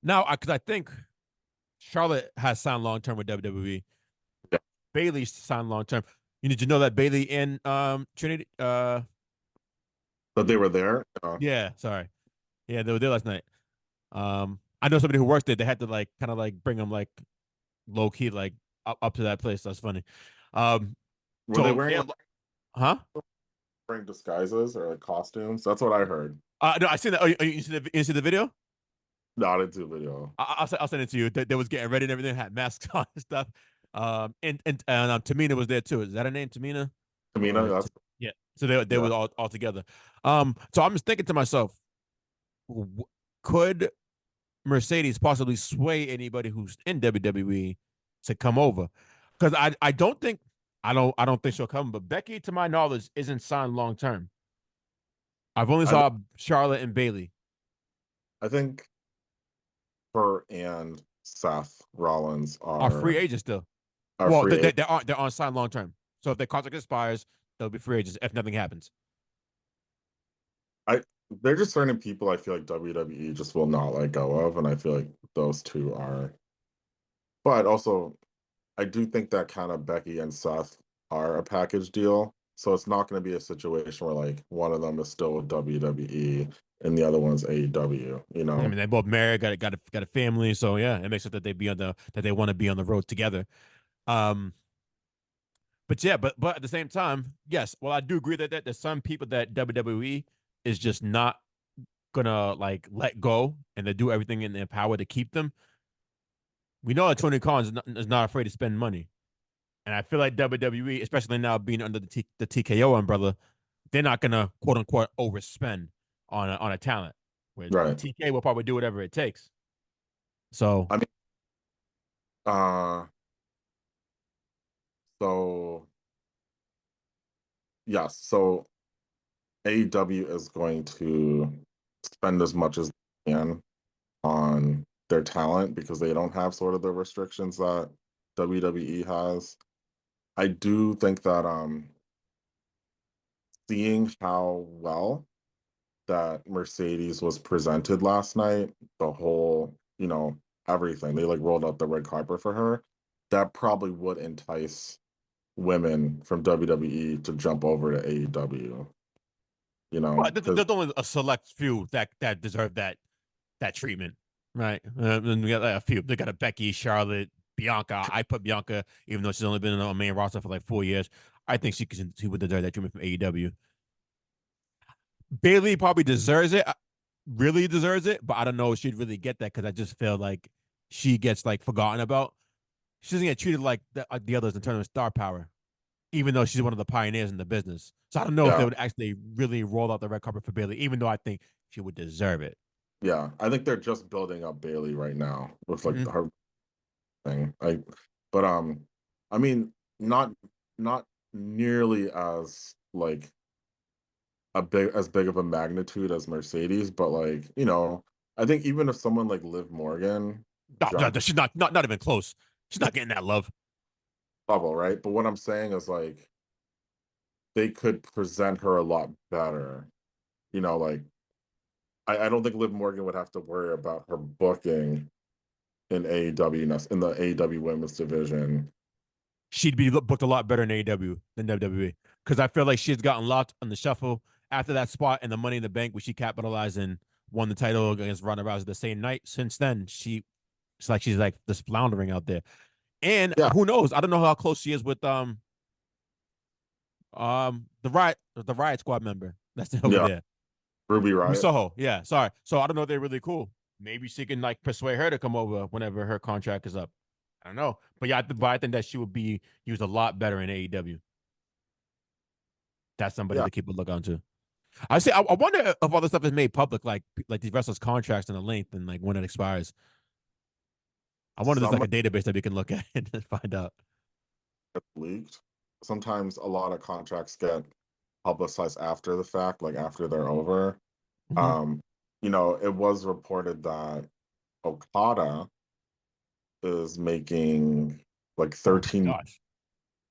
now, because I think Charlotte has signed long term with WWE. yeah, Bailey signed long term. You need to know that Bailey and Trinity. but they were there. Yeah, sorry. Yeah, they were there last night. I know somebody who works there. They had to like kind of like bring them like low key like up to that place. That's funny. Um, Were they so wearing yeah, like huh? wearing disguises or like costumes? That's what I heard. No, I seen that. Oh, you see the video? Not into video. I'll send it to you. They was getting ready and everything, had masks on and stuff. And Tamina was there too. Is that her name, Tamina? Tamina, Or that's yeah. So they yeah. were all together. So I'm just thinking to myself, could Mercedes possibly sway anybody who's in WWE to come over? Because I don't think I don't think she'll come. But Becky, to my knowledge, isn't signed long term. I've only I th- saw Charlotte and Bailey I think her and Seth Rollins are free are agents still. are Well, free agents. they're on signed long term. So if their contract expires, they'll be free agents if nothing happens. I They're just certain people I feel like WWE just will not let go of, and I feel like those two are. But also, I do think that kind of Becky and Seth are a package deal, so it's not going to be a situation where like one of them is still with WWE and the other one's AEW. I mean, they both married, got a family, so yeah, it makes it that they want to be on the road together. Um, but yeah, but at the same time, yes. Well, I do agree that there's some people that WWE is just not gonna like let go, and they do everything in their power to keep them. We know that Tony Khan is not afraid to spend money, and I feel like WWE, especially now being under the TKO umbrella, they're not gonna quote unquote overspend on a talent. Where Right. TK will probably do whatever it takes. So I mean, uh, so yes, so AEW is going to spend as much as they can on their talent because they don't have sort of the restrictions that WWE has. I do think that seeing how well that Mercedes was presented last night, the whole, everything. They like rolled out the red carpet for her. That probably would entice women from WWE to jump over to AEW, well, because there's only a select few that deserve that treatment, right? And we got like, a few. They got a Becky, Charlotte, Bianca. I put Bianca, even though she's only been on a main roster for like 4 years. I think she would deserve that treatment from AEW. Bailey probably deserves it, really deserves it, but I don't know if she'd really get that because I just feel like she gets like forgotten about. She doesn't get treated like the others in terms of star power, even though she's one of the pioneers in the business. So I don't know if they yeah, would actually really roll out the red carpet for Bailey, even though I think she would deserve it. yeah. I think they're just building up Bailey right now with like Mm-hmm. her thing. But I mean, not nearly as like big of a magnitude as Mercedes, but like, I think even if someone like Liv Morgan No, jumped she's not even close. She's not getting that love. level, right? But what I'm saying is like they could present her a lot better. Like I don't think Liv Morgan would have to worry about her booking in AEW in the AEW women's division. She'd be booked a lot better in AEW than WWE because I feel like she's gotten lost on the shuffle after that spot in the Money in the Bank where she capitalized and won the title against Ronda Rousey the same night. Since then, she's like just floundering out there. And Yeah, who knows? I don't know how close she is with the Riot Squad member that's over yeah, there. Ruby Riot. Misoho. Yeah, sorry. So I don't know if they're really cool. Maybe she can like persuade her to come over whenever her contract is up. I don't know. But yeah, but I think that she would be used a lot better in AEW. That's somebody Yeah, to keep a look on to. I say I wonder if all this stuff is made public, like these wrestlers' contracts and the length and like when it expires. I wonder if there's some like a database that we can look at and find out. get leaked. Sometimes a lot of contracts get publicized after the fact, like after they're over. Mm-hmm. Um, it was reported that Okada is making like Oh my 13 gosh.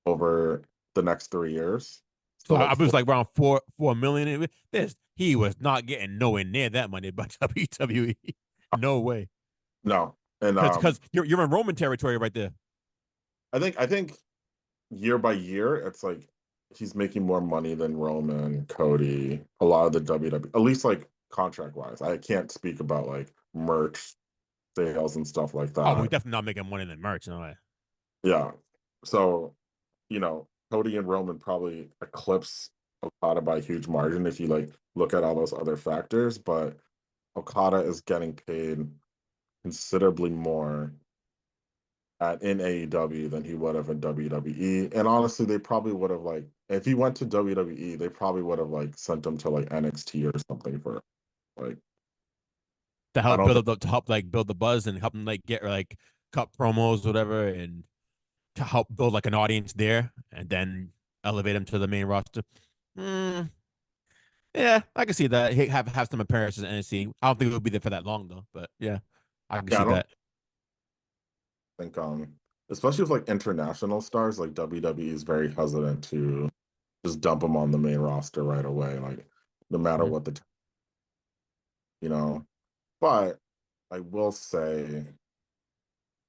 over the next 3 years. So So I like was like around 4 million. This he was not getting nowhere near that money by WWE. No way. no. And Because you're in Roman territory right there. I think year by year it's like he's making more money than Roman, Cody, a lot of the WWE, at least like contract wise. I can't speak about like merch sales and stuff like Oh, we that. definitely not making money than merch. No way. Yeah. So, Cody and Roman probably eclipse Okada by a huge margin if you like look at all those other factors, but Okada is getting paid considerably more in AEW than he would have in WWE. And honestly, they probably would have like if he went to WWE, they probably would have like sent him to like NXT or something for like To I help don't think build up, to help like build the buzz and help them like get like cut promos, whatever, and to help build like an audience there, and then elevate them to the main roster. Mm, yeah, I can see that. He have some appearances in NXT. I don't think he'll be there for that long though, but yeah, I can yeah, see I don't that. think especially with like international stars, like WWE is very hesitant to just dump them on the main roster right away, like no matter Mhm. what you know. But I will say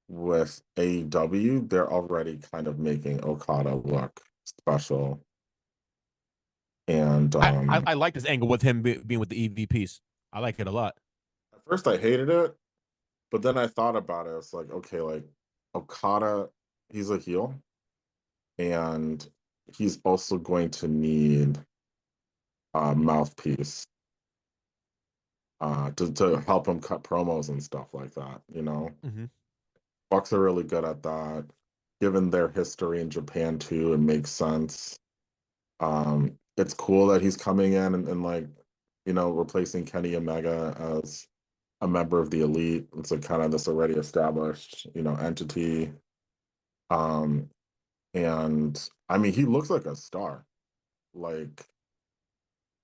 with AEW, they're already kind of making Okada look special. And I like this angle with him being with the EVPs. I like it a lot. at first I hated it, but then I thought about it. It's like, okay, like Okada, he's a heel, and he's also going to need a mouthpiece to help him cut promos and stuff like that. Hmm. Bucks are really good at that. Given their history in Japan too, it makes sense. It's cool that he's coming in and like, replacing Kenny Omega as a member of the elite. It's like kind of this already established, entity. Um, and I mean, he looks like a star. Like,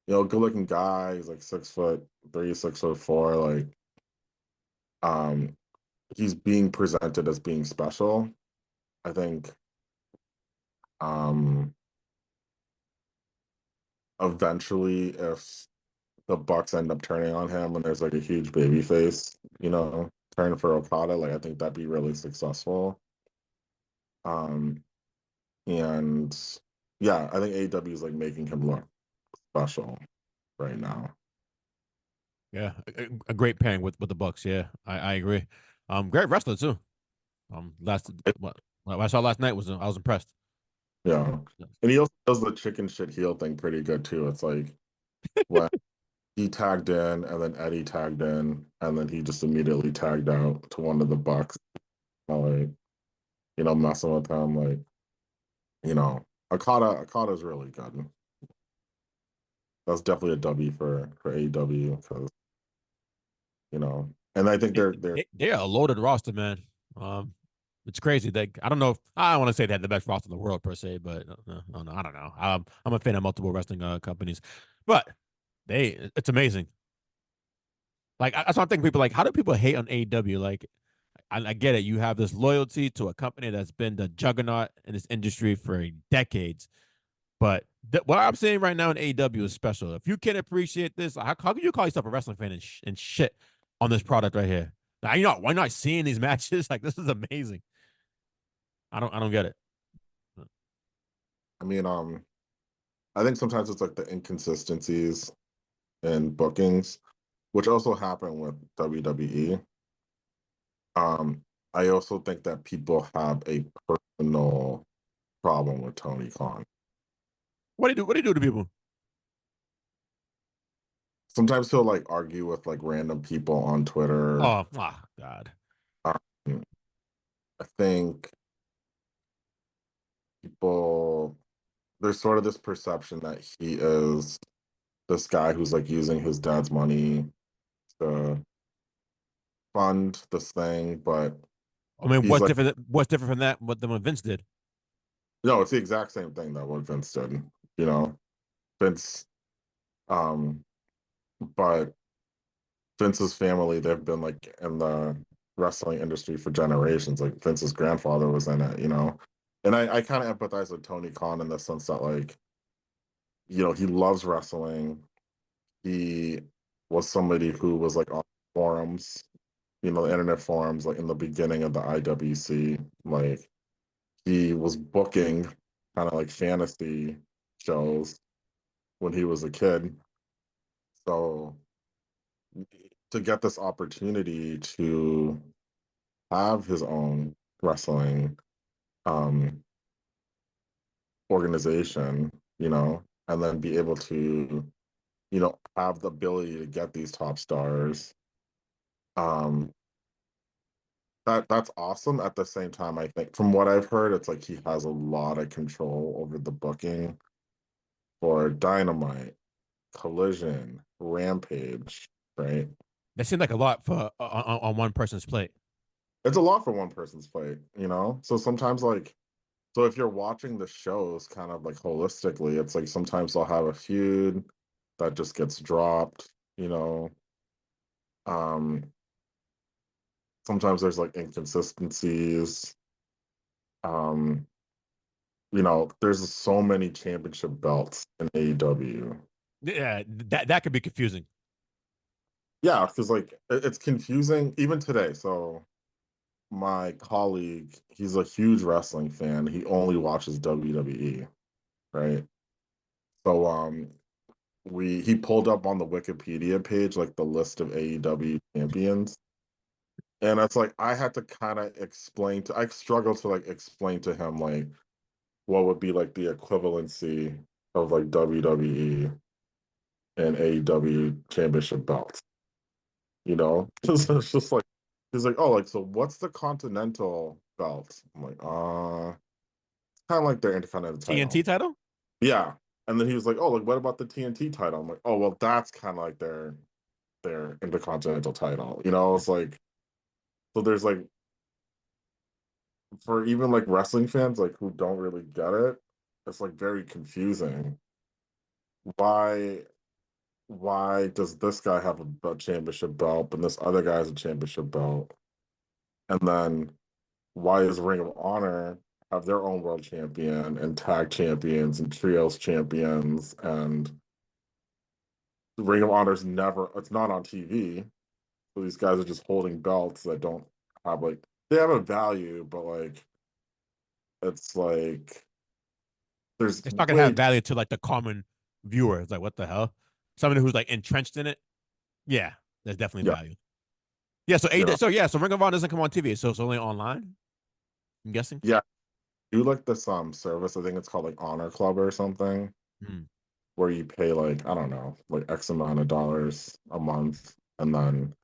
good looking guy. He's like 6'3", 6'4". Like, um, he's being presented as being special. I think um eventually if the Bucks end up turning on him and there's like a huge baby face, turn for Okada, like I think that'd be really successful. Um and yeah, I think AEW is like making him look special right now. Yeah, a great pairing with the Bucks. Yeah, I agree. Great wrestler too. Last what I saw last night was I was impressed. Yeah. And he also does the chicken shit heel thing pretty good too. It's like when he tagged in and then Eddie tagged in and then he just immediately tagged out to one of the Bucks, like, messing with him. Like, Okada's really good. That's definitely a W for AEW because, and I think they're They're a loaded roster, man. It's crazy. Like I don't know if I don't want to say they had the best roster in the world per se, but I don't know. I'm a fan of multiple wrestling companies, but it's amazing. Like that's one thing people like. How do people hate on AEW? Like I get it. You have this loyalty to a company that's been the juggernaut in this industry for decades. But what I'm seeing right now in AEW is special. If you can appreciate this, how can you call yourself a wrestling fan and shit on this product right here? Now, why not seeing these matches? Like this is amazing. I don't get it. I mean, I think sometimes it's like the inconsistencies in bookings, which also happen with WWE. Um, I also think that people have a personal problem with Tony Khan. What do you do? What do you do to people? Sometimes he'll like argue with like random people on Twitter. Oh God. Um, I think people there's sort of this perception that he is this guy who's like using his dad's money to fund this thing, but I mean, he's what's like, different? What's different from that? What than what Vince did? no, it's the exact same thing that what Vince did, you know. Vince, um, but Vince's family, they've been like in the wrestling industry for generations. Like Vince's grandfather was in it, you know. And I kind of empathize with Tony Khan in the sense that like, he loves wrestling. He was somebody who was like on forums, the internet forums, like in the beginning of the IWC. Like he was booking kind of like fantasy shows when he was a kid. So to get this opportunity to have his own wrestling um, organization, and then be able to, have the ability to get these top stars. Um, that's awesome. At the same time, I think from what I've heard, it's like he has a lot of control over the booking for Dynamite, Collision, Rampage, right? That seemed like a lot for on one person's plate. It's a lot for one person's plate. So sometimes like so if you're watching the shows kind of like holistically, it's like sometimes they'll have a feud that just gets dropped. Um Sometimes there's like inconsistencies. Um, there's so many championship belts in AEW. Yeah, that could be confusing. Yeah, because like it's confusing even today. So my colleague, he's a huge wrestling fan. He only watches WWE, right? So he pulled up on the Wikipedia page like the list of AEW champions. And it's like I had to kind of I struggle to like explain to him like what would be like the equivalency of like WWE and AEW championship belts, you know? It's just like he's like, oh, like so what's the Continental belt? I'm like, kind of like their Intercontinental TNT title. title? Yeah. And then he was like, oh, like what about the TNT title? I'm like, oh, well, that's kind of like their Intercontinental title. It's like so there's like for even like wrestling fans like who don't really get it, it's like very confusing. Why why does this guy have a championship belt and this other guy has a championship belt? And then why does Ring of Honor have their own world champion and tag champions and trios champions and Ring of Honor's never it's not on TV. So these guys are just holding belts that don't have like they have a value, but like it's like there's It's not gonna way have value to like the common viewer. It's like what the hell? Somebody who's like entrenched in it. Yeah, there's definitely yeah, value. Yeah, yeah, so Ring of Honor doesn't come on TV, so it's only online. I'm guessing. yeah. Do like this service, I think it's called like Honor Club or something, Hmm. where you pay like, I don't know, like X amount of dollars a month, and then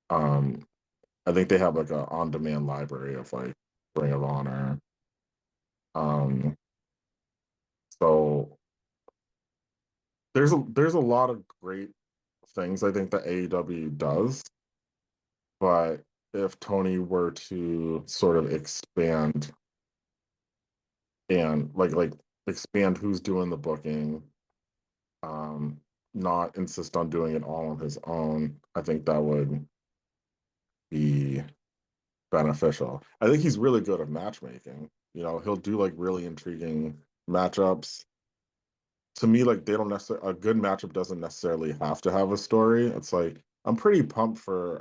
um I think they have like a on-demand library of like Ring of Honor. Um so there's a lot of great things I think that AEW does, but if Tony were to sort of expand and like expand who's doing the booking, um, not insist on doing it all on his own. I think that would be beneficial. I think he's really good at matchmaking. You know, he'll do like really intriguing matchups. To me, like they don't necessarily a good matchup doesn't necessarily have to have a story. It's like I'm pretty pumped for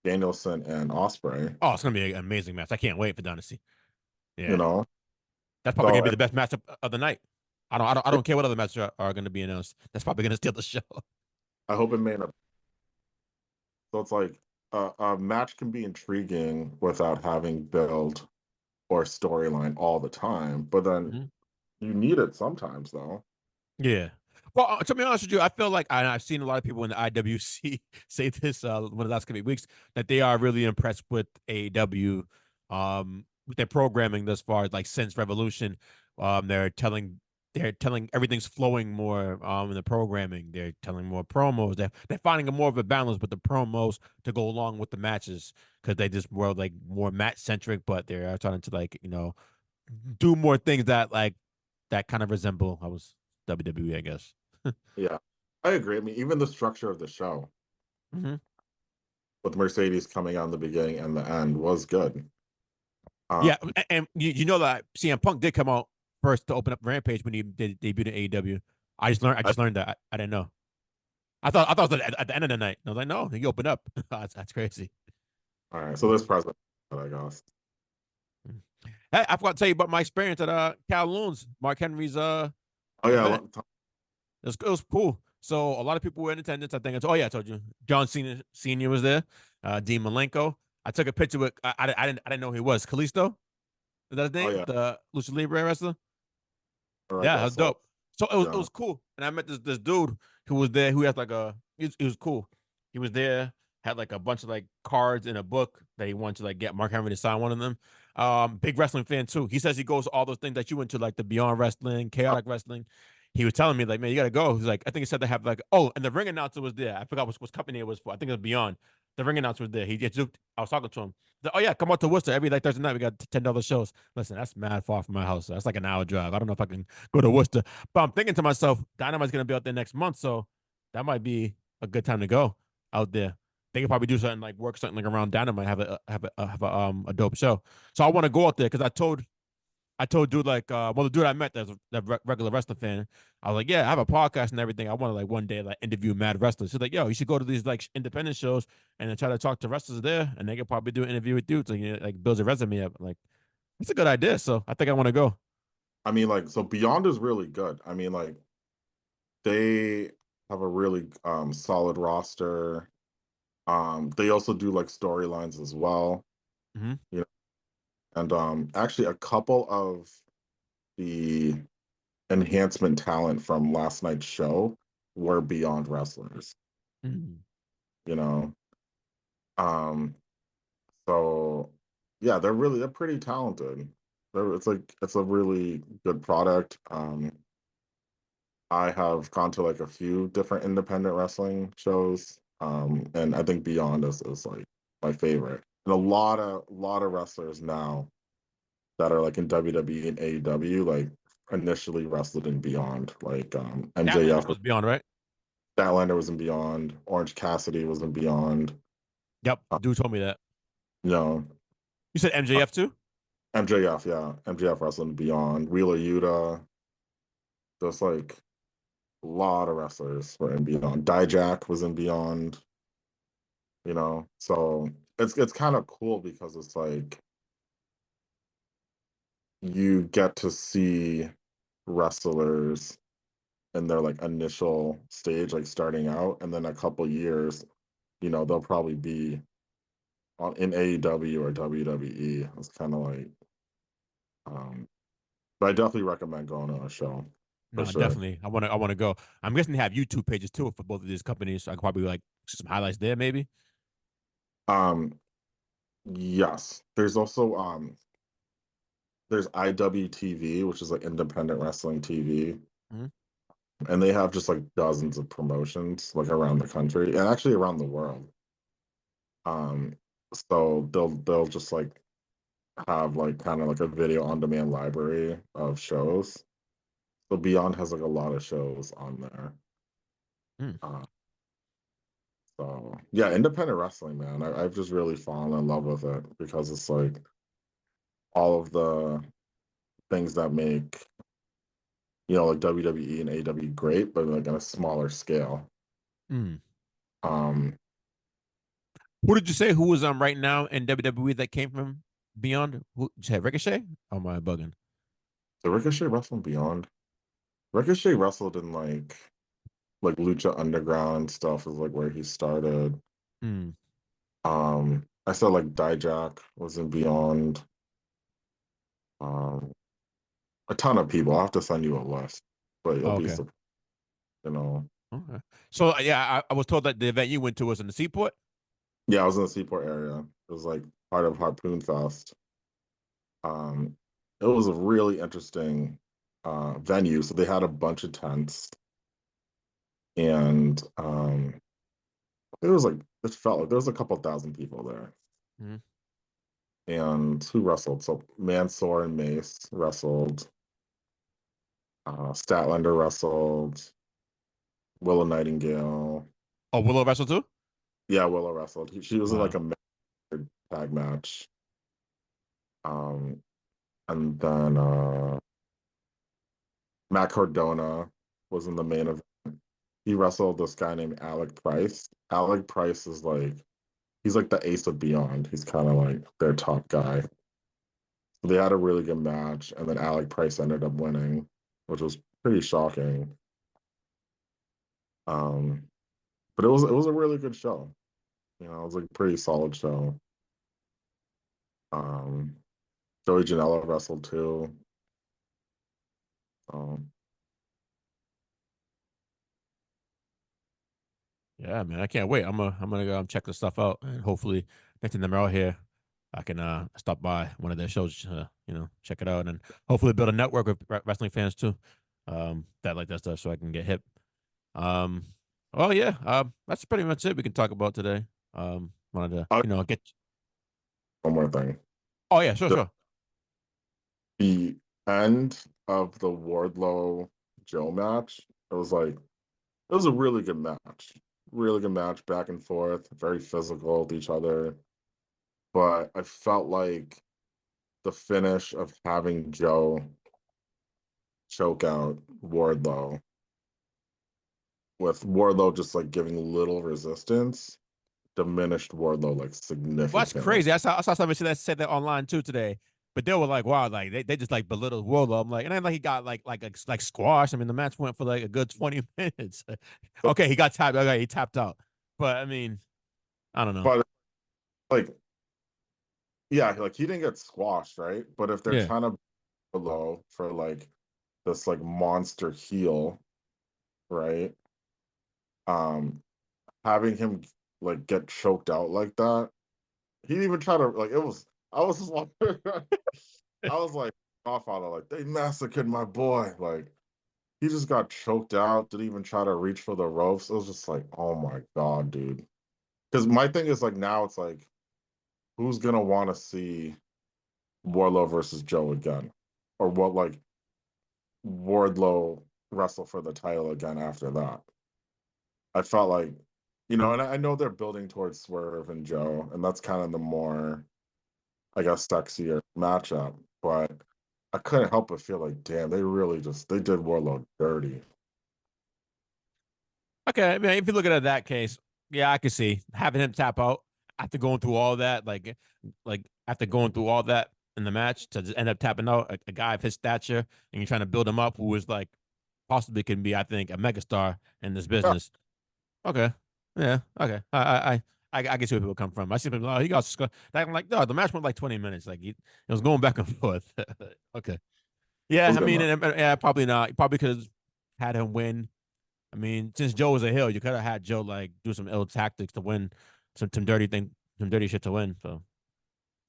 Danielson and Osprey. Oh, it's gonna be an amazing match. I can't wait for Dynasty. You Yeah, know, that's probably so gonna be the best matchup of the night. I don't care what other matches are gonna be announced. That's probably gonna steal the show. I hope it may not. So it's like a match can be intriguing without having build or storyline all the time, but then Mhm. you need it sometimes, though. Yeah. Well, to be honest with you, I feel like I've seen a lot of people in the IWC say this one of the last couple of weeks that they are really impressed with AEW, with their programming thus far. Like since Revolution, they're telling everything's flowing more in the programming. They're telling more promos. They're finding a more of a balance with the promos to go along with the matches because they just were like more match centric, but they're trying to like do more things that kind of resemble I was WWE, I guess. Yeah, I agree. I mean, even the structure of the show Hmm. with Mercedes coming on the beginning and the end was good. Um, Yeah, and you know that CM Punk did come out first to open up Rampage when he did debut in AEW. I I, just learned that. I didn't know. I thought it was at the end of the night. I was like, no, he opened up. That's crazy. all right, so there's precedent, I guess. Hey, I forgot to tell you about my experience at Kowloon's, Mark Henry's Oh yeah, event. It was cool. So a lot of people were in attendance. I think it's, oh yeah, I told you. John Cena Senior was there. Dean Malenko. I took a picture with. I didn't know who he was. Kalisto. Is that his oh name? yeah, The Lucha Libre wrestler. or I Yeah, guess that's so. dope. So it Yeah, was cool. And I met this dude who was there who had like it was cool. He was there, had like a bunch of like cards in a book that he wanted to like get Mark Henry to sign one of them. Big wrestling fan too. He says he goes to all those things that you went to, like the Beyond Wrestling, Chaotic Wrestling. He was telling me, like, man, you gotta go. He's like, I think he said they have like, oh, and the ring announcer was there. I forgot what company it was for. I think it was Beyond. The ring announcer was there. He just I was talking to him. Oh yeah, come out to Worcester every like Thursday night. We got $10 shows. Listen, that's mad far from my house. That's like an hour drive. I don't know if I can go to Worcester. But I'm thinking to myself, Dynamite's gonna be out there next month, so that might be a good time to go out there. They could probably do something like work something like around Dynamite, have a dope show. So I want to go out there because I told dude like well the dude I met that's a regular wrestling fan. I was like, yeah, I have a podcast and everything. I want to like one day like interview mad wrestlers. She's like, yo, you should go to these like independent shows and then try to talk to wrestlers there, and they could probably do an interview with you, so you know, like builds a resume up. Like it's a good idea. So I think I want to go. I mean, like, so Beyond is really good. I mean, like, they have a really solid roster. They also do like storylines as well. Hmm. You know, and actually a couple of the enhancement talent from last night's show were Beyond wrestlers. Hmm. You know, um, so yeah, they're pretty talented. It's a really good product. I have gone to like a few different independent wrestling shows, and I think Beyond is like my favorite. And a lot of wrestlers now that are like in WWE and AEW, like initially wrestled in Beyond, like Statlander MJF, was Beyond, right? Statlander was in Beyond, Orange Cassidy was in Beyond. Yep, Uh, dude told me that. you know, You said uh, MJF too? MJF, yeah, MJF wrestled in Beyond. Wheeler Yuta, there's like a lot of wrestlers were in Beyond. Dijak was in Beyond. So it's kind of cool because it's like you get to see wrestlers in their like initial stage, like starting out, and then a couple years, they'll probably be in AEW or WWE. It's kind of like, um, but I definitely recommend going to a show for No, sure. definitely. I want to go. I'm guessing they have YouTube pages too for both of these companies. So I could probably like see some highlights there, maybe. Um, yes, there's IWTV, which is like independent wrestling TV, Hmm. and they have just like dozens of promotions like around the country and actually around the world. Um, So they'll just like have like kind of like a video on demand library of shows. So Beyond has like a lot of shows on there. Hmm. Uh, so yeah, independent wrestling, man. I've just really fallen in love with it because it's like all of the things that make like WWE and AEW great, but like on a smaller scale. Hmm. Um, Who did you say who was right now in WWE that came from Beyond? Who you said Ricochet? Oh my bugging. so Ricochet wrestled Beyond. Ricochet wrestled in like Lucha Underground stuff is like where he started. Hmm. I said like Dijak was in Beyond. Um, a ton of people. I'll have to send you a list, but you'll Oh, be okay. surprised, you know. Okay. So yeah, I was told that the event you went to was in the Seaport. Yeah, I was in the Seaport area. It was like part of Harpoon Fest. Um, it was a really interesting venue. So they had a bunch of tents, and it was like it felt like there was a couple thousand people there. Hmm. And who wrestled? So Mansoor and Mace wrestled. Statlander wrestled. Willow Nightingale. Oh, Willow wrestled too. Yeah, Willow wrestled. She was in like Wow. a tag match. And then Matt Cardona was in the main event. He wrestled this guy named Alec Price. Alec Price is like he's like the ace of Beyond. He's kind of like their top guy. So they had a really good match, and then Alec Price ended up winning, which was pretty shocking. Um, but it was a really good show. It was like a pretty solid show. Um, Joey Janela wrestled too. Um, Yeah, man, I can't wait. I'm gonna go check the stuff out, and hopefully next time they're out here, I can stop by one of their shows, check it out, and hopefully build a network of wrestling fans too, that like that stuff, so I can get hip. Um, well, yeah, that's pretty much it we can talk about today. Wanted to I, get. one more thing. Oh yeah, sure, The, sure. the end of the Wardlow Joe match, it was a really good match. Really good match, back and forth, very physical with each other. But I felt like the finish of having Joe choke out Wardlow, with Wardlow just like giving little resistance, diminished Wardlow like Well, that's significantly. crazy. I saw somebody said that online too today. But they were like, wow, like they just like belittled Warlow. I'm like, and then like he got like squashed. I mean, the match went for like a good 20 minutes. So, Okay, he got tapped. Okay, he tapped out. But I mean, I don't know. but like, yeah, like he didn't get squashed, right? But if they're Yeah. trying to below for like this like monster heel, right? Um, having him like get choked out like that, he didn't even try to like. It was I was just like, I was like, Godfather, like they massacred my boy, like. He just got choked out, didn't even try to reach for the ropes. It was just like, oh my God, dude. Because my thing is like now it's like, who's gonna want to see Wardlow versus Joe again? Or what like Wardlow wrestle for the title again after that? I felt like, and I know they're building towards Swerve and Joe, and that's kind of the more, I guess, sexier matchup. But I couldn't help but feel like, damn, they did Wardlow dirty. Okay, I mean, if you look at it in that case, yeah, I can see having him tap out after going through all that, like after going through all that in the match to just end up tapping out a guy of his stature, and you're trying to build him up, who is like possibly can be, I think, a megastar in this Yeah, business. Okay, yeah, okay, I can see where people come from. I see people, oh, he got I'm like, no, the match went like 20 minutes, like it was going back and forth. Okay, it yeah, was I good, mean, man. yeah, probably not. Probably could have had him win. I mean, since Joe was a heel, you could have had Joe like do some ill tactics to win, some dirty shit to win. So,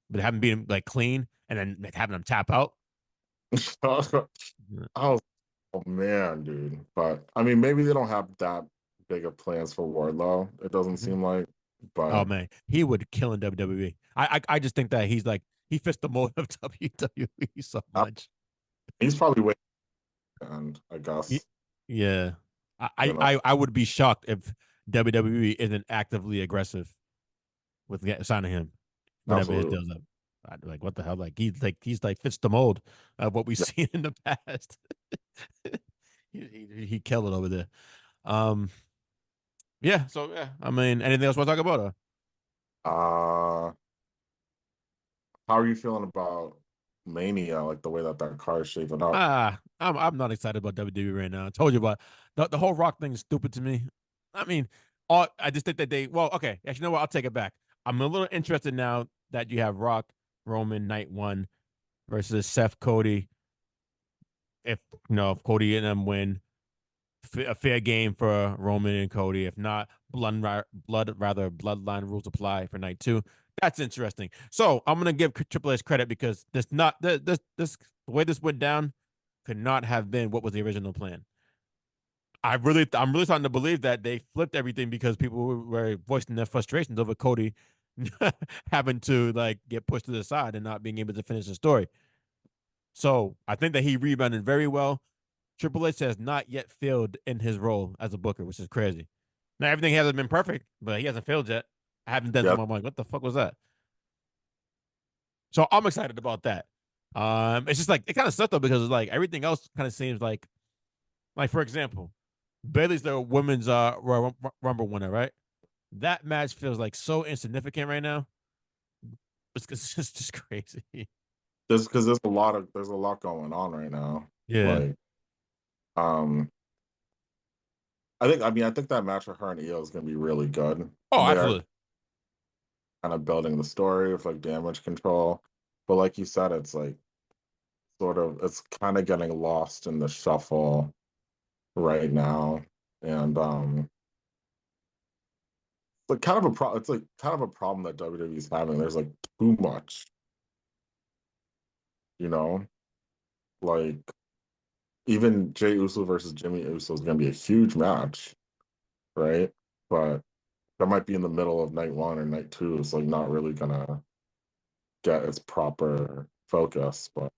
but having beat him like clean and then like, having him tap out. I was, oh man, dude. But I mean, maybe they don't have that big of plans for Wardlow. It doesn't Mhm. seem like. Oh but man, he would kill in WWE. I just think that he fits the mold of WWE so uh, much. he's probably waiting. And I Y- guess Yeah, I, you I know, I I would be shocked if WWE isn't actively aggressive with signing him whenever his absolutely, deal's up. I'd be like, what the hell? He's like fits the mold of what we've yeah. seen in the past. He killed it over there. Um, yeah. So yeah, I mean, anything else want to talk about? Uh, how are you feeling about Mania? Like the way that that car is shaping up? I'm not excited about WWE right now. I told you about the whole Rock thing is stupid to me. I mean, I just think that okay, actually, you know what? I'll take it back. I'm a little interested now that you have Rock, Roman, Night One versus Seth, Cody. If Cody and them win, a fair game for Roman and Cody. If not, bloodline rules apply for night two. That's interesting. So I'm gonna give Triple H credit because this the way this went down could not have been what was the original plan. I'm really starting to believe that they flipped everything because people were voicing their frustrations over Cody having to like get pushed to the side and not being able to finish the story. So I think that he rebounded very well. Triple H has not yet failed in his role as a booker, which is crazy. Now everything hasn't been perfect, but he hasn't failed yet. I haven't done Yeah, something. I'm like, what the fuck was that? So I'm excited about that. It's just like it kind of sucks though because it's like everything else kind of seems like for example, Bailey's the women's Rumble winner, right? That match feels like so insignificant right now. It's just crazy. just because there's a lot going on right now. Yeah. Like, um, I think that match with her and Io is going to be really good, Oh, and they are absolutely. kind of building the story of like damage control. But like you said, it's like sort of it's kind of getting lost in the shuffle right now, and like kind of a pro. It's like kind of a problem that WWE is having. There's like too much, you know, like even Jey Uso versus Jimmy Uso is going to be a huge match, right? But that might be in the middle of night one or night two. It's like not really gonna get its proper focus. But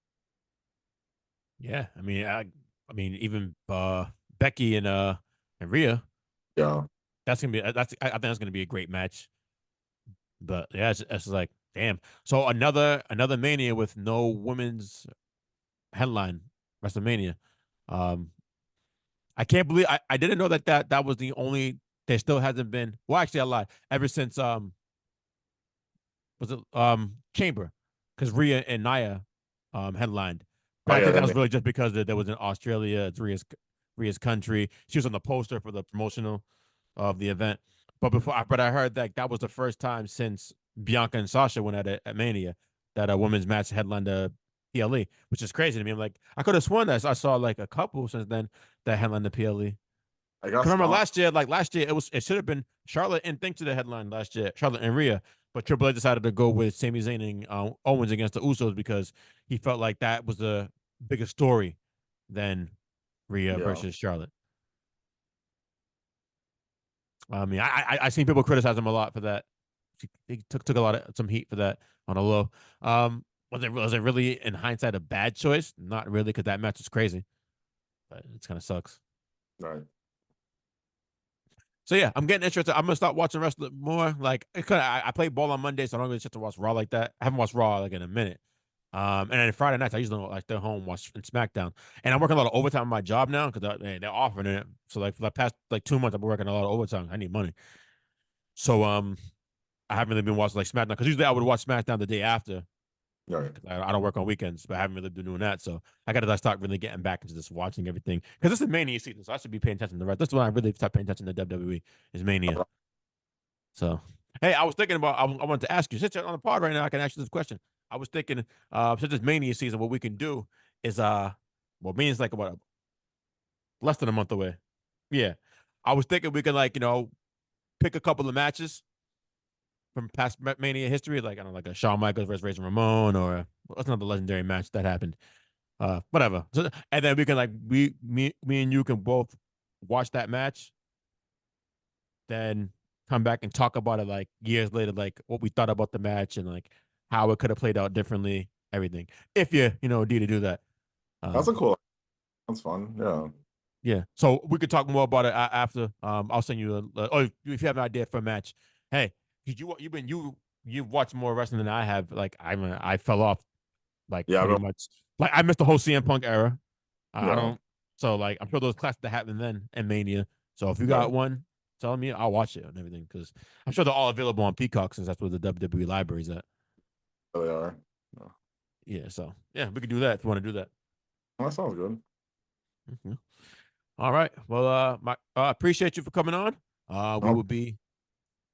Yeah. I mean, even Becky and Rhea. yeah, That's gonna be I think that's gonna be a great match. But yeah, it's like damn. So another Mania with no women's headline WrestleMania. Um, I can't believe I didn't know that was the only. There still hasn't been. Well, actually, I lied. Ever since was it Chamber, because Rhea and Nia headlined. oh But I yeah, think they that was made really just because there was in Australia. It's Rhea's country. She was on the poster for the promotional of the event. But I heard that that was the first time since Bianca and Sasha went at it at Mania that a women's match headlined the PLE, which is crazy to me. I'm like, I could have sworn that I saw like a couple since then that headlined the PLE. I Cause guess remember not. last year it should have been Charlotte and think to the headline last year, Charlotte and Rhea, but Triple H decided to go with Sami Zayn and Owens against the Usos because he felt like that was a bigger story than Rhea Yeah, versus Charlotte. I mean, I seen people criticize him a lot for that. He took a lot of some heat for that on a low. Was it really in hindsight a bad choice? Not really, because that match was crazy, but it kind of sucks. right. So yeah, I'm getting interested. I'm gonna start watching wrestling more. Like, I play ball on Monday, so I don't really get to watch Raw like that. I haven't watched Raw like in a minute. And then Friday nights, I usually don't like stay home watch SmackDown. And I'm working a lot of overtime on my job now because they're offering it. So like for the past like 2 months, I've been working a lot of overtime. I need money. So I haven't really been watching like SmackDown because usually I would watch SmackDown the day after Right. because I don't work on weekends, but I haven't really been doing that. So I got to like, start really getting back into just watching everything because this is Mania season, so I should be paying attention to the rest. That's when I really start paying attention to WWE is Mania. So, hey, I was thinking about, I wanted to ask you, since you're on the pod right now, I can ask you this question. I was thinking, since it's Mania season, what we can do is, well, Mania's like about less than a month away. Yeah. I was thinking we can, like, pick a couple of matches from past Mania history, like, I don't know, like a Shawn Michaels versus Razor Ramon or what's another legendary match that happened. Whatever. So, and then we can, like, me and you can both watch that match. Then come back and talk about it like years later, like what we thought about the match and like how it could have played out differently, everything. If you know, need to do that. That's Um, a cool. That's fun. Yeah. yeah. So we could talk more about it after. I'll send you if you have an idea for a match, hey, because you've watched more wrestling than I have. Like I fell off like Yeah. pretty much. Like I missed the whole CM Punk era. I Yeah. don't. So like I'm sure those classes that happened then and Mania. So if you Yeah. got one, tell me, I'll watch it and everything because I'm sure they're all available on Peacock since that's where the WWE library is at. They are. Yeah. Yeah. So yeah, we could do that if you want to do that. Well, that sounds good. Mm-hmm. All right. Well, I appreciate you for coming on. We Oh, will be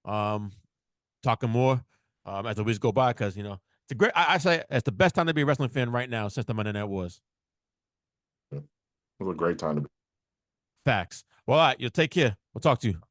talking more as the weeks go by because it's a great. I say it's the best time to be a wrestling fan right now since the Monday Night Wars. it was a great time to be. Facts. Well, all right. You take care. We'll talk to you.